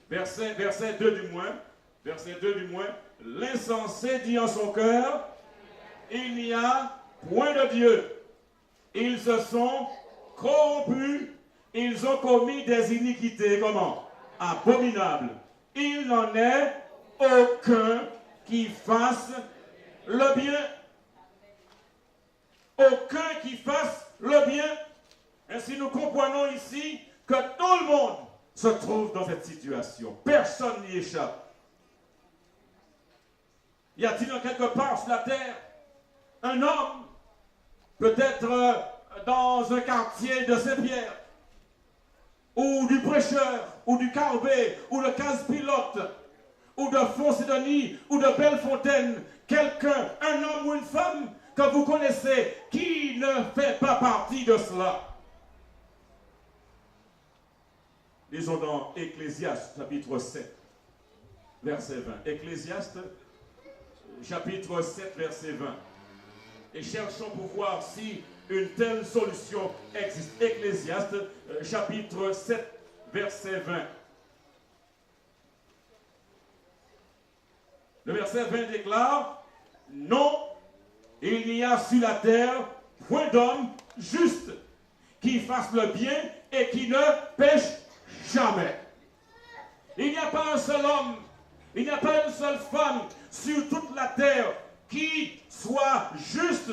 Verset 2 du moins. Verset 2 du moins. L'insensé dit en son cœur, il n'y a point de Dieu. Ils se sont corrompus, ils ont commis des iniquités, comment? Abominables. Il n'en est aucun qui fasse le bien. Aucun qui fasse le bien. Ainsi nous comprenons ici que tout le monde se trouve dans cette situation. Personne n'y échappe. Y a-t-il quelque part sur la terre un homme, peut-être dans un quartier de Saint-Pierre, ou du Prêcheur, ou du Carbet, ou de Casse-Pilote, ou de Font-Sédonie, ou de Bellefontaine, quelqu'un, un homme ou une femme que vous connaissez, qui ne fait pas partie de cela? Lisons dans Ecclésiaste, chapitre 7, verset 20. Ecclésiaste, chapitre 7, verset 20. Et cherchons pour voir si une telle solution existe. Ecclésiaste, chapitre 7, verset 20. Le verset 20 déclare, non, il n'y a sur la terre point d'homme juste qui fasse le bien et qui ne pêche jamais. Il n'y a pas un seul homme, il n'y a pas une seule femme sur toute la terre qui soit juste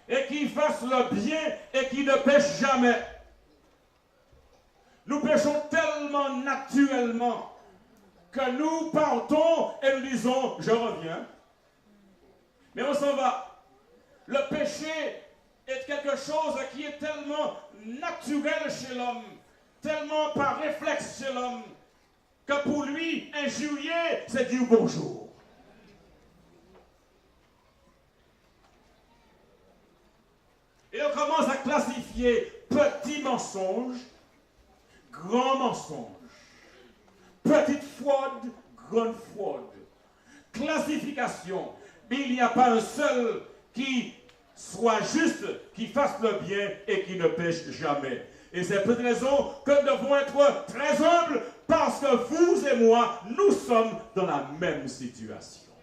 et qui fasse le bien et qui ne pêche jamais. Nous péchons tellement naturellement que nous partons et nous disons, je reviens. Mais on s'en va. Le péché est quelque chose qui est tellement naturel chez l'homme, tellement par réflexe chez l'homme, que pour lui, injurier, c'est dire bonjour. Et on commence à classifier petits mensonges, grands mensonges, petite fraude, grande fraude. Classification. Mais il n'y a pas un seul qui soit juste, qui fasse le bien et qui ne pêche jamais. Et c'est pour cette raison que nous devons être très humbles parce que vous et moi, nous sommes dans la même situation.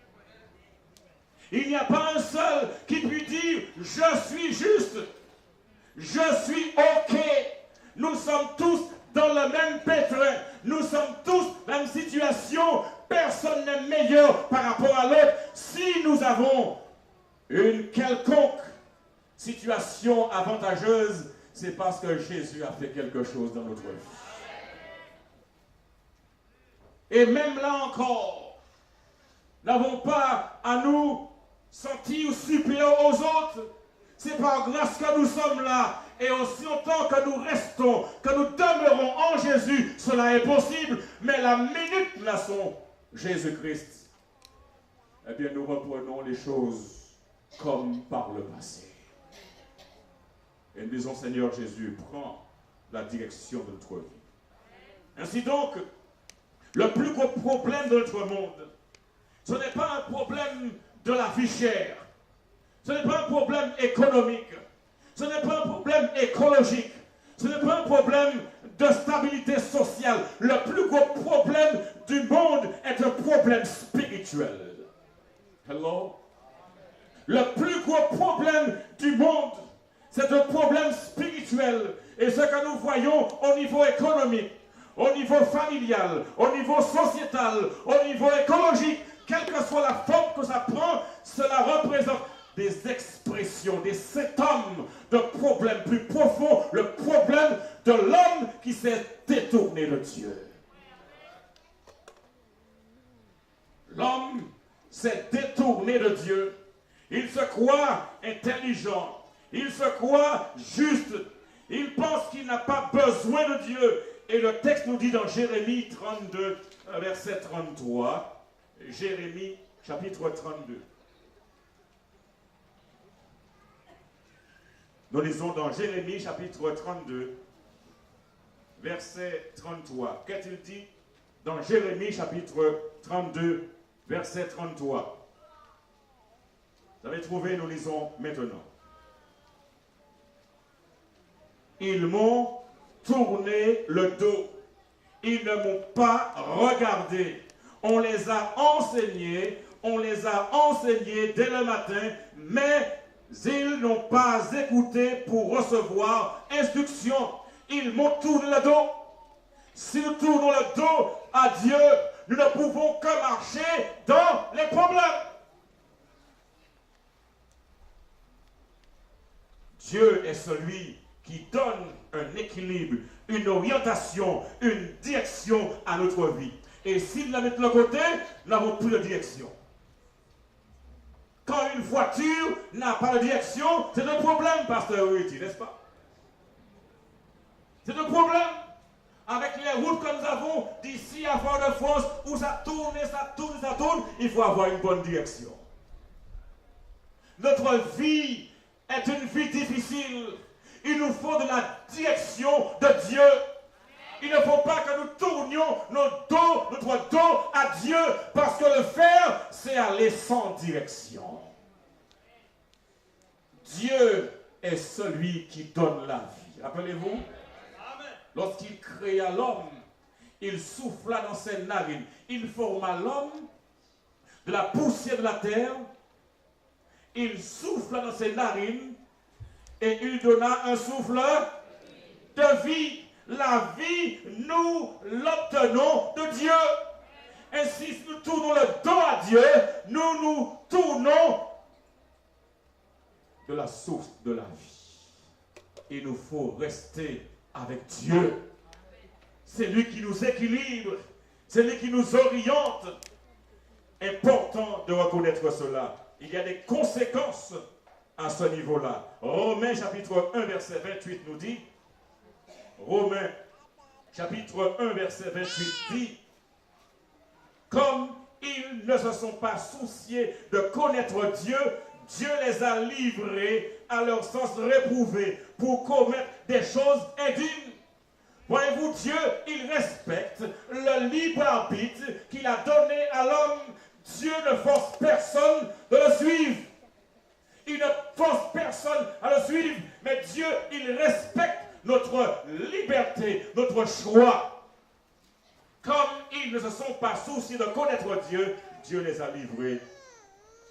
Il n'y a pas un seul qui puisse dire « Je suis juste, je suis OK ». Nous sommes tous dans le même pétrin. Nous sommes tous dans la même situation. Personne n'est meilleur par rapport à l'autre. Si nous avons une quelconque situation avantageuse, c'est parce que Jésus a fait quelque chose dans notre vie. Et même là encore, nous n'avons pas à nous sentir supérieurs aux autres. C'est par grâce que nous sommes là. Et aussi longtemps que nous restons, que nous demeurons en Jésus, cela est possible. Mais la minute nous laissons Jésus-Christ, eh bien nous reprenons les choses comme par le passé. Et nous disons, Seigneur Jésus, prends la direction de notre vie. Ainsi donc, le plus gros problème de notre monde, ce n'est pas un problème de la vie chère, ce n'est pas un problème économique, ce n'est pas un problème écologique, ce n'est pas un problème de stabilité sociale. Le plus gros problème du monde est un problème spirituel. Hello? Le plus gros problème du monde, c'est un problème spirituel. Et ce que nous voyons au niveau économique, au niveau familial, au niveau sociétal, au niveau écologique, quelle que soit la forme que ça prend, cela représente des expressions, des symptômes de problèmes plus profonds, le problème de l'homme qui s'est détourné de Dieu. L'homme s'est détourné de Dieu. Il se croit intelligent. Il se croit juste. Il pense qu'il n'a pas besoin de Dieu. Et le texte nous dit dans Jérémie 32, verset 33. Jérémie, chapitre 32. Nous lisons dans Jérémie, chapitre 32, verset 33. Qu'est-il dit dans Jérémie, chapitre 32, verset 33? Vous avez trouvé, nous lisons maintenant. Ils m'ont tourné le dos. Ils ne m'ont pas regardé. On les a enseignés dès le matin, mais ils n'ont pas écouté pour recevoir instruction. Ils m'ont tourné le dos. Si nous tournons le dos à Dieu, nous ne pouvons que marcher dans les problèmes. Dieu est celui qui donne un équilibre, une orientation, une direction à notre vie. Et si nous la mettons de côté, nous n'avons plus de direction. Quand une voiture n'a pas de direction, c'est un problème, pasteur Rudy, n'est-ce pas? C'est un problème. Avec les routes que nous avons d'ici à Fort-de-France, où ça tourne et ça tourne et ça tourne, il faut avoir une bonne direction. Notre vie est une vie difficile. Il nous faut de la direction de Dieu. Il ne faut pas que nous tournions notre dos à Dieu, parce que le faire, c'est aller sans direction. Dieu est celui qui donne la vie. Rappelez-vous, lorsqu'il créa l'homme, il souffla dans ses narines. Il forma l'homme de la poussière de la terre. Il souffla dans ses narines et il donna un souffle de vie. La vie, nous l'obtenons de Dieu. Ainsi, si nous tournons le dos à Dieu, nous nous tournons de la source de la vie. Il nous faut rester avec Dieu. C'est lui qui nous équilibre. C'est lui qui nous oriente. Important de reconnaître cela. Il y a des conséquences à ce niveau-là. Romains chapitre 1 verset 28 nous dit, Romains chapitre 1 verset 28 dit, comme ils ne se sont pas souciés de connaître Dieu, Dieu les a livrés à leur sens réprouvé pour commettre des choses indignes. Voyez-vous, Dieu, il respecte le libre arbitre qu'il a donné à l'homme. Dieu ne force personne de le suivre. Il ne force personne à le suivre, mais Dieu, il respecte notre liberté, notre choix. Comme ils ne se sont pas souciés de connaître Dieu, Dieu les a livrés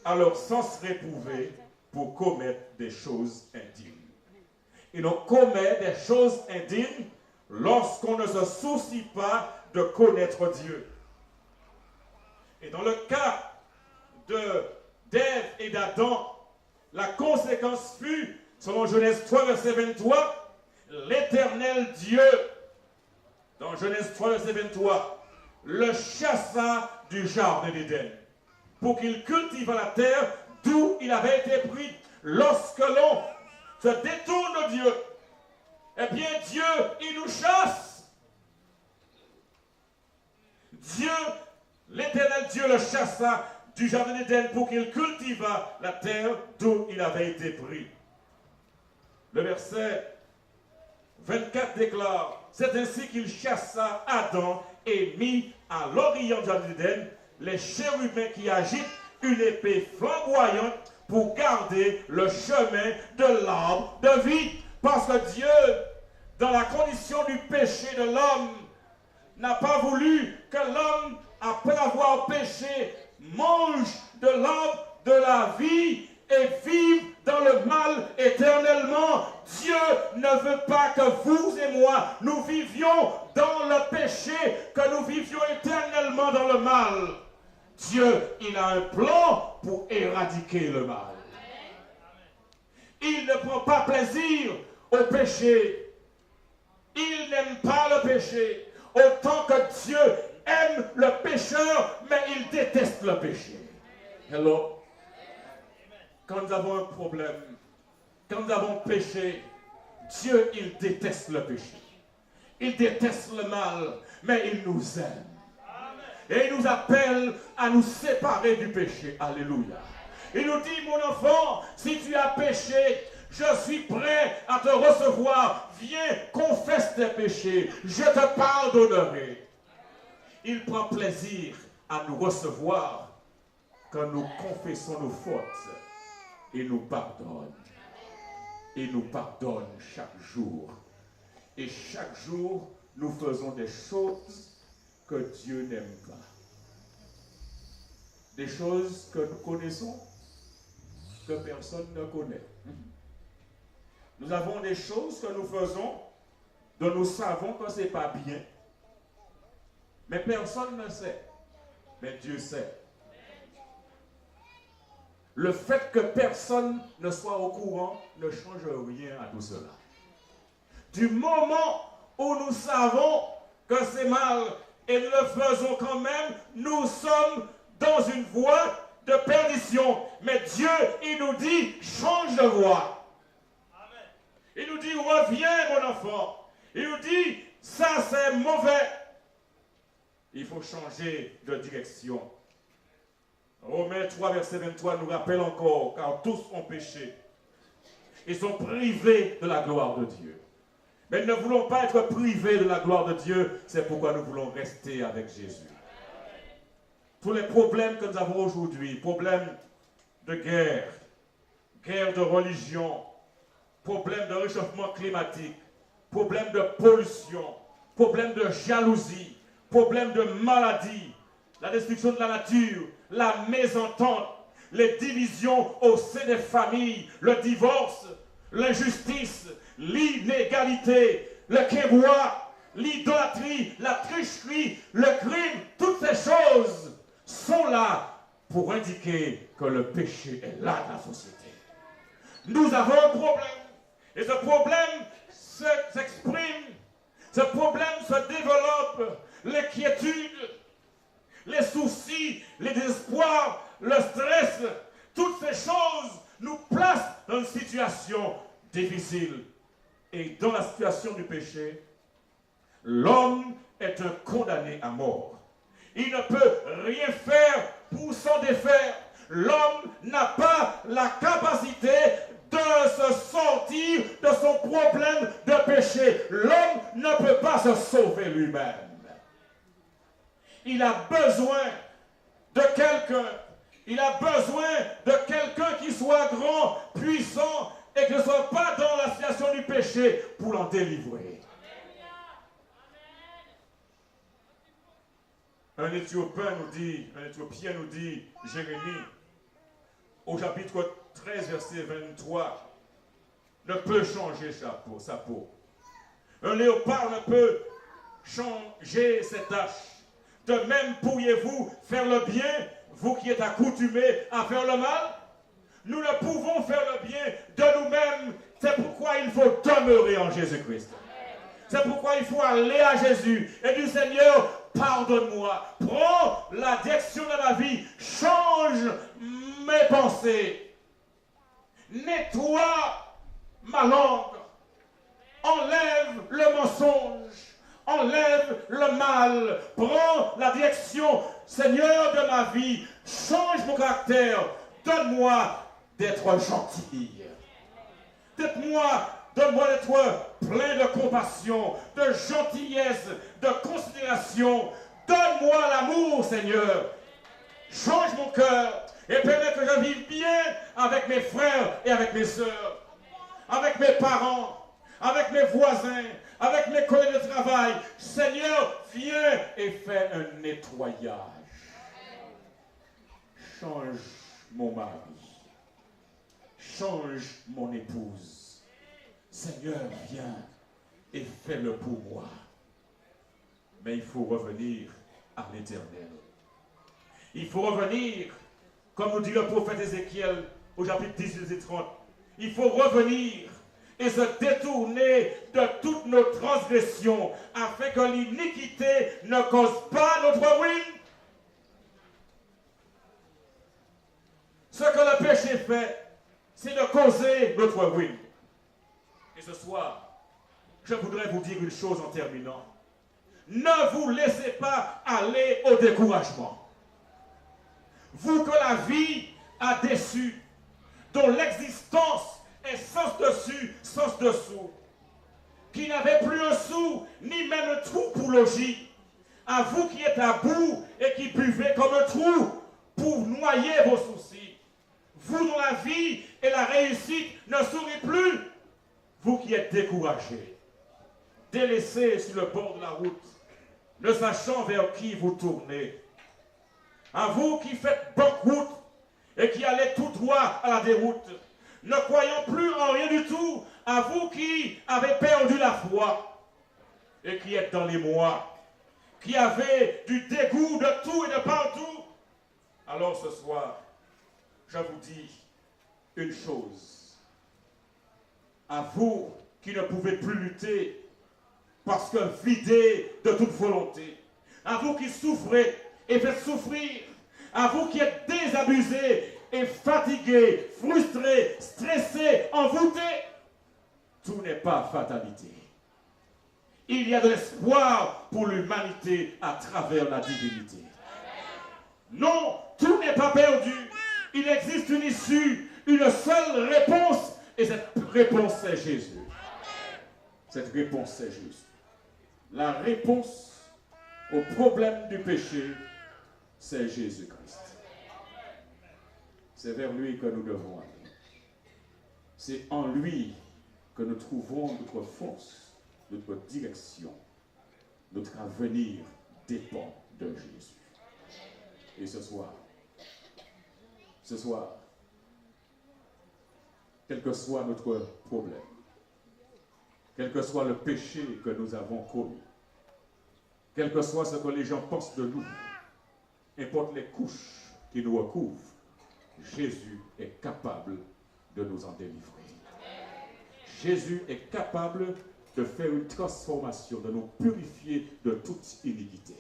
à leur sens réprouvé pour commettre des choses indignes. Et l'on commet des choses indignes lorsqu'on ne se soucie pas de connaître Dieu. Et dans le cas d'Ève et d'Adam, la conséquence fut, selon Genèse 3, verset 23, l'Éternel Dieu, dans Genèse 3, verset 23, le chassa du jardin d'Éden, pour qu'il cultive la terre d'où il avait été pris. Lorsque l'on se détourne de Dieu, eh bien Dieu, il nous chasse. Dieu, l'Éternel Dieu le chassa du jardin d'Éden pour qu'il cultivât la terre d'où il avait été pris. Le verset 24 déclare, c'est ainsi qu'il chassa Adam et mit à l'orient du jardin d'Éden les chérubins qui agitent une épée flamboyante pour garder le chemin de l'arbre de vie. Parce que Dieu, dans la condition du péché de l'homme, n'a pas voulu que l'homme, après avoir péché, mange de l'arbre de la vie et vive dans le mal éternellement. Dieu ne veut pas que vous et moi, nous vivions dans le péché, que nous vivions éternellement dans le mal. Dieu, il a un plan pour éradiquer le mal. Il ne prend pas plaisir au péché. Il n'aime pas le péché. Autant que Dieu aime le pécheur, mais il déteste le péché. Hello? Quand nous avons un problème, quand nous avons péché, Dieu, il déteste le péché. Il déteste le mal, mais il nous aime. Et il nous appelle à nous séparer du péché. Alléluia. Il nous dit, mon enfant, si tu as péché, je suis prêt à te recevoir. Viens, confesse tes péchés. Je te pardonnerai. Il prend plaisir à nous recevoir quand nous confessons nos fautes. Il nous pardonne. Il nous pardonne chaque jour. Et chaque jour, nous faisons des choses que Dieu n'aime pas. Des choses que nous connaissons, que personne ne connaît. Nous avons des choses que nous faisons, dont nous savons que ce n'est pas bien. Mais personne ne sait. Mais Dieu sait. Le fait que personne ne soit au courant ne change rien à tout cela. Du moment où nous savons que c'est mal et nous le faisons quand même, nous sommes dans une voie de perdition. Mais Dieu, il nous dit, change de voie. Amen. Il nous dit, reviens mon enfant. Il nous dit, ça c'est mauvais. Il faut changer de direction. Romains 3, verset 23 nous rappelle encore, car tous ont péché. Ils sont privés de la gloire de Dieu. Mais nous ne voulons pas être privés de la gloire de Dieu, c'est pourquoi nous voulons rester avec Jésus. Tous les problèmes que nous avons aujourd'hui, problèmes de guerre, guerre de religion, problèmes de réchauffement climatique, problèmes de pollution, problèmes de jalousie, problèmes de maladie, la destruction de la nature, la mésentente, les divisions au sein des familles, le divorce, l'injustice, l'inégalité, le québois, l'idolâtrie, la tricherie, le crime, toutes ces choses sont là pour indiquer que le péché est là dans la société. Nous avons un problème. Et ce problème s'exprime, ce problème se développe, l'inquiétude, les soucis, les désespoirs, le stress, toutes ces choses nous placent dans une situation difficile. Et dans la situation du péché, l'homme est un condamné à mort. Il ne peut rien faire pour s'en défaire. L'homme n'a pas la capacité de se sortir de son problème de péché. L'homme ne peut pas se sauver lui-même. Il a besoin de quelqu'un. Il a besoin de quelqu'un qui soit grand, puissant et qui ne soit pas dans la situation du péché pour l'en délivrer. Un Éthiopien nous dit, Jérémie, au chapitre 13, verset 23, ne peut changer sa peau. Un léopard ne peut changer ses taches. De même pourriez-vous faire le bien, vous qui êtes accoutumés à faire le mal? Nous ne pouvons faire le bien de nous-mêmes. C'est pourquoi il faut demeurer en Jésus-Christ. C'est pourquoi il faut aller à Jésus et dire Seigneur, pardonne-moi, prends la direction de ma vie, change mes pensées, nettoie ma langue, enlève le mensonge, enlève le mal, prends la direction, Seigneur, de ma vie, change mon caractère, donne-moi d'être gentil, donne-moi d'être plein de compassion, de gentillesse, de considération. Donne-moi l'amour, Seigneur. Change mon cœur et permets que je vive bien avec mes frères et avec mes sœurs, avec mes parents, avec mes voisins, avec mes collègues de travail. Seigneur, viens et fais un nettoyage. Change mon mari. Change mon épouse. Seigneur, viens et fais-le pour moi. Mais il faut revenir à l'Éternel. Il faut revenir, comme nous dit le prophète Ézéchiel au chapitre 18 et 30, il faut revenir et se détourner de toutes nos transgressions afin que l'iniquité ne cause pas notre ruine. Ce que le péché fait, c'est de causer notre ruine. Et ce soir, je voudrais vous dire une chose en terminant. Ne vous laissez pas aller au découragement. Vous que la vie a déçu, dont l'existence est sens dessus, sens dessous, qui n'avait plus un sou, ni même un trou pour logis, à vous qui êtes à bout et qui buvez comme un trou pour noyer vos soucis, vous dont la vie et la réussite ne sourient plus, vous qui êtes découragés, délaissés sur le bord de la route, ne sachant vers qui vous tournez, à vous qui faites banqueroute et qui allez tout droit à la déroute, ne croyant plus en rien du tout, à vous qui avez perdu la foi et qui êtes dans les mois, qui avez du dégoût de tout et de partout, alors ce soir, je vous dis une chose. À vous qui ne pouvez plus lutter parce que vidés de toute volonté, à vous qui souffrez et faites souffrir, à vous qui êtes désabusés et fatigués, frustrés, stressés, envoûtés, tout n'est pas fatalité. Il y a de l'espoir pour l'humanité à travers la divinité. Non, tout n'est pas perdu. Il existe une issue, une seule réponse, et cette réponse c'est Jésus. Cette réponse c'est Jésus. La réponse au problème du péché, c'est Jésus-Christ. C'est vers lui que nous devons aller. C'est en lui que nous trouvons notre force, notre direction. Notre avenir dépend de Jésus. Et ce soir, quel que soit notre problème, quel que soit le péché que nous avons commis, Quel que soit ce que les gens pensent de nous, importe les couches qui nous recouvrent, Jésus est capable de nous en délivrer. Jésus est capable de faire une transformation, de nous purifier de toute iniquité.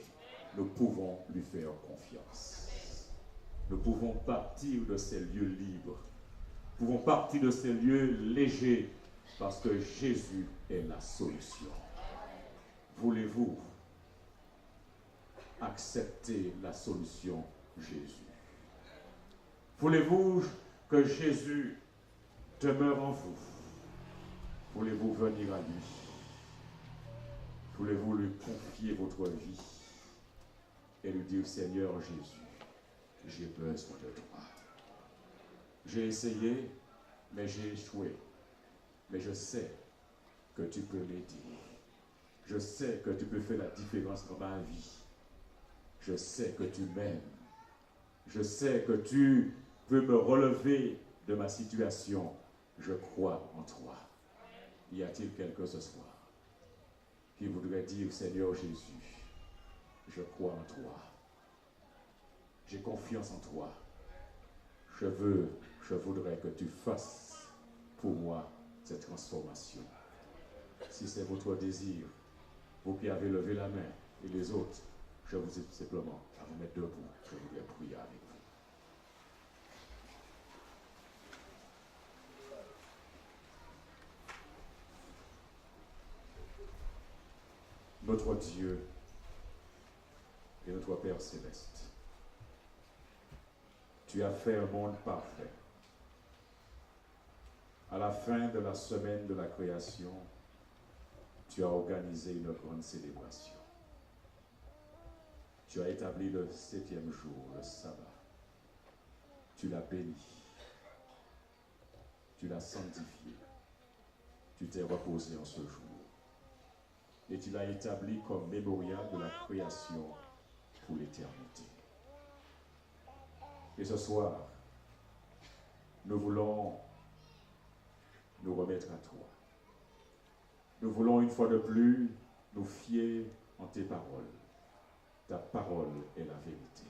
Nous pouvons lui faire confiance. Nous pouvons partir de ces lieux libres. Nous pouvons partir de ces lieux légers parce que Jésus est la solution. Voulez-vous accepter la solution Jésus? Voulez-vous que Jésus demeure en vous? Voulez-vous venir à lui? Voulez-vous lui confier votre vie et lui dire, Seigneur Jésus, j'ai besoin de toi. J'ai essayé, mais j'ai échoué. Mais je sais que tu peux m'aider. Je sais que tu peux faire la différence dans ma vie. Je sais que tu m'aimes. Je sais que tu peux me relever de ma situation. Je crois en toi. Y a-t-il quelqu'un ce soir qui voudrait dire, Seigneur Jésus, je crois en toi. J'ai confiance en toi. Je voudrais que tu fasses pour moi cette transformation. Si c'est votre désir, vous qui avez levé la main et les autres, je vous invite simplement à vous mettre debout. Je voudrais prier avec vous. Notre Dieu et notre Père céleste, tu as fait un monde parfait. À la fin de la semaine de la création, tu as organisé une grande célébration. Tu as établi le 7e jour, le sabbat. Tu l'as béni. Tu l'as sanctifié. Tu t'es reposé en ce jour. Et tu l'as établi comme mémorial de la création pour l'éternité. Et ce soir, nous voulons nous remettre à toi. Nous voulons une fois de plus nous fier en tes paroles. Ta parole est la vérité.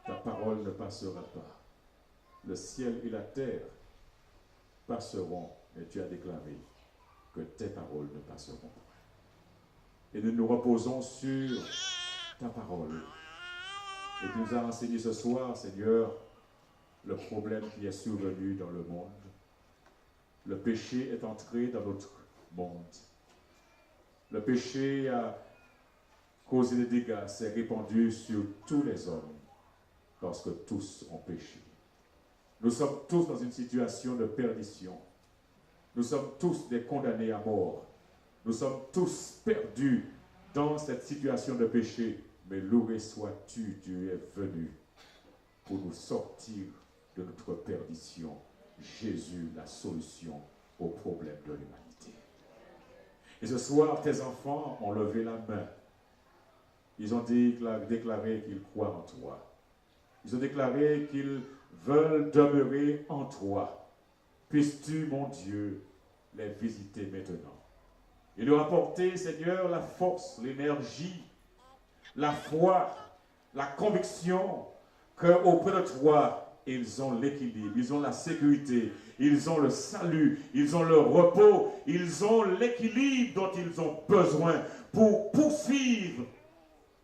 Ta parole ne passera pas. Le ciel et la terre passeront, mais tu as déclaré que tes paroles ne passeront pas. Et nous nous reposons sur ta parole. Et tu nous as enseigné ce soir, Seigneur, le problème qui est survenu dans le monde. Le péché est entré dans notre monde. Le péché a causé des dégâts, s'est répandu sur tous les hommes, parce que tous ont péché. Nous sommes tous dans une situation de perdition. Nous sommes tous des condamnés à mort. Nous sommes tous perdus dans cette situation de péché. Mais loué sois-tu, Dieu est venu pour nous sortir de notre perdition. Jésus, la solution au problème de l'humanité. Et ce soir, tes enfants ont levé la main. Ils ont déclaré qu'ils croient en toi. Ils ont déclaré qu'ils veulent demeurer en toi. Puisses-tu, mon Dieu, les visiter maintenant. Et leur apporter, Seigneur, la force, l'énergie, la foi, la conviction qu'auprès de toi, ils ont l'équilibre, ils ont la sécurité, ils ont le salut, ils ont le repos, ils ont l'équilibre dont ils ont besoin pour poursuivre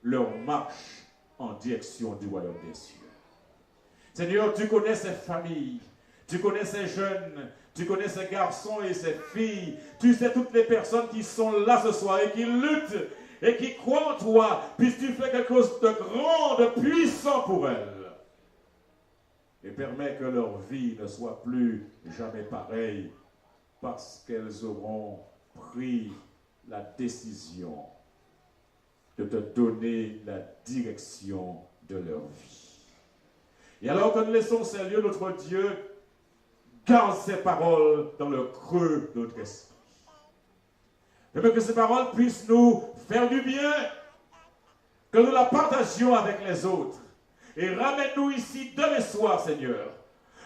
leur marche en direction du royaume des cieux. Seigneur, tu connais ces familles, tu connais ces jeunes, tu connais ces garçons et ces filles, tu sais toutes les personnes qui sont là ce soir et qui luttent et qui croient en toi, puisses-tu faire quelque chose de grand, de puissant pour elles. Et permets que leur vie ne soit plus jamais pareille, parce qu'elles auront pris la décision de te donner la direction de leur vie. Et alors que nous laissons ces lieux, notre Dieu garde ces paroles dans le creux de notre esprit. Et que ces paroles puissent nous faire du bien, que nous la partagions avec les autres. Et ramène-nous ici demain soir, Seigneur,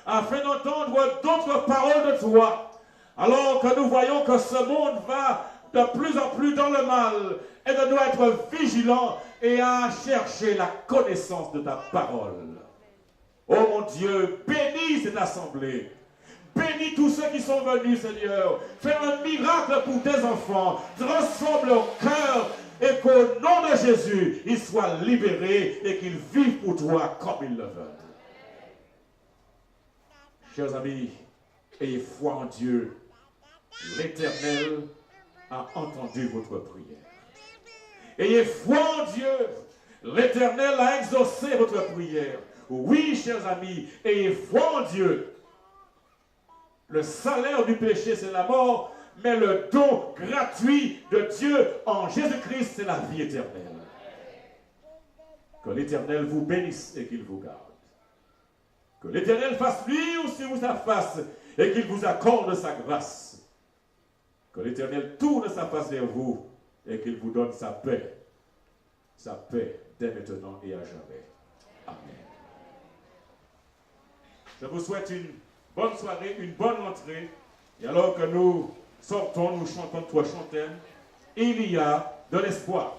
afin d'entendre d'autres paroles de toi, alors que nous voyons que ce monde va de plus en plus dans le mal et de nous être vigilants et à chercher la connaissance de ta parole. Oh mon Dieu, bénis cette assemblée. Bénis tous ceux qui sont venus, Seigneur. Fais un miracle pour tes enfants. Transforme leur cœur et qu'au nom de Jésus, ils soient libérés et qu'ils vivent pour toi comme ils le veulent. Chers amis, ayez foi en Dieu. L'Éternel a entendu votre prière. Ayez foi en Dieu. L'Éternel a exaucé votre prière. Oui, chers amis, ayez foi en Dieu. Le salaire du péché, c'est la mort, mais le don gratuit de Dieu en Jésus-Christ, c'est la vie éternelle. Que l'Éternel vous bénisse et qu'il vous garde. Que l'Éternel fasse luire sur vous sa face et qu'il vous accorde sa grâce. Que l'Éternel tourne sa face vers vous et qu'il vous donne sa paix dès maintenant et à jamais. Amen. Je vous souhaite une bonne soirée, une bonne entrée. Et alors que nous sortons, nous chantons 3 chanteurs, il y a de l'espoir.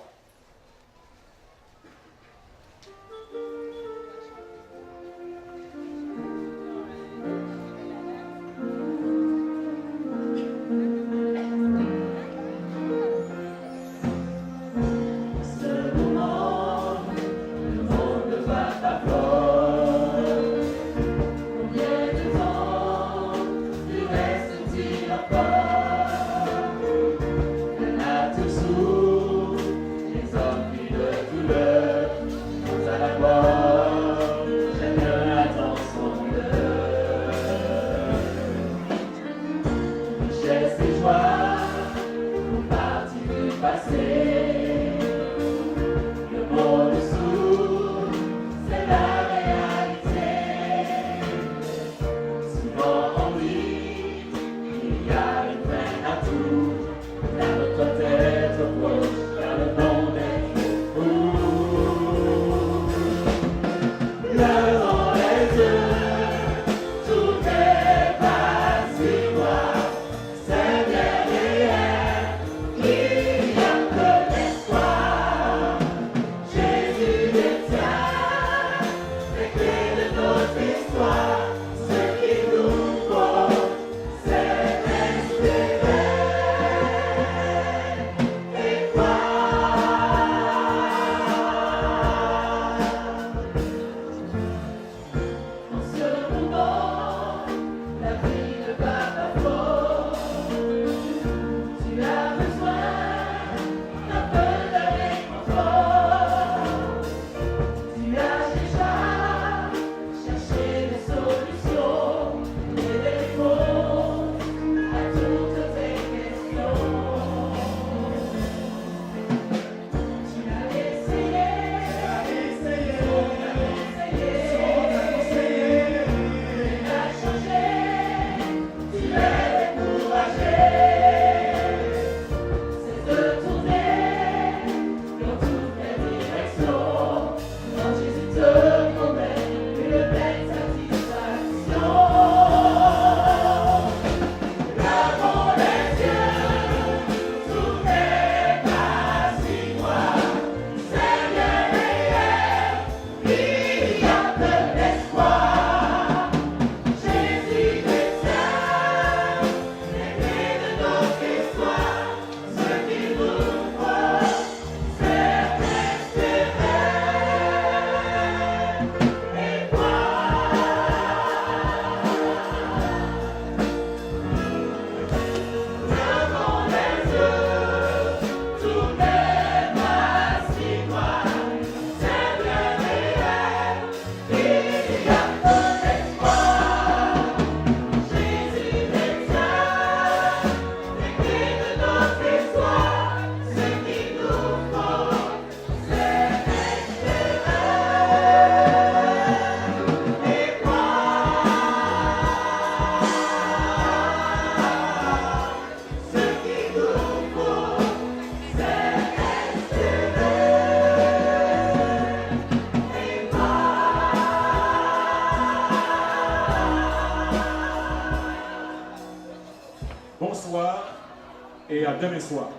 Et à demain soir.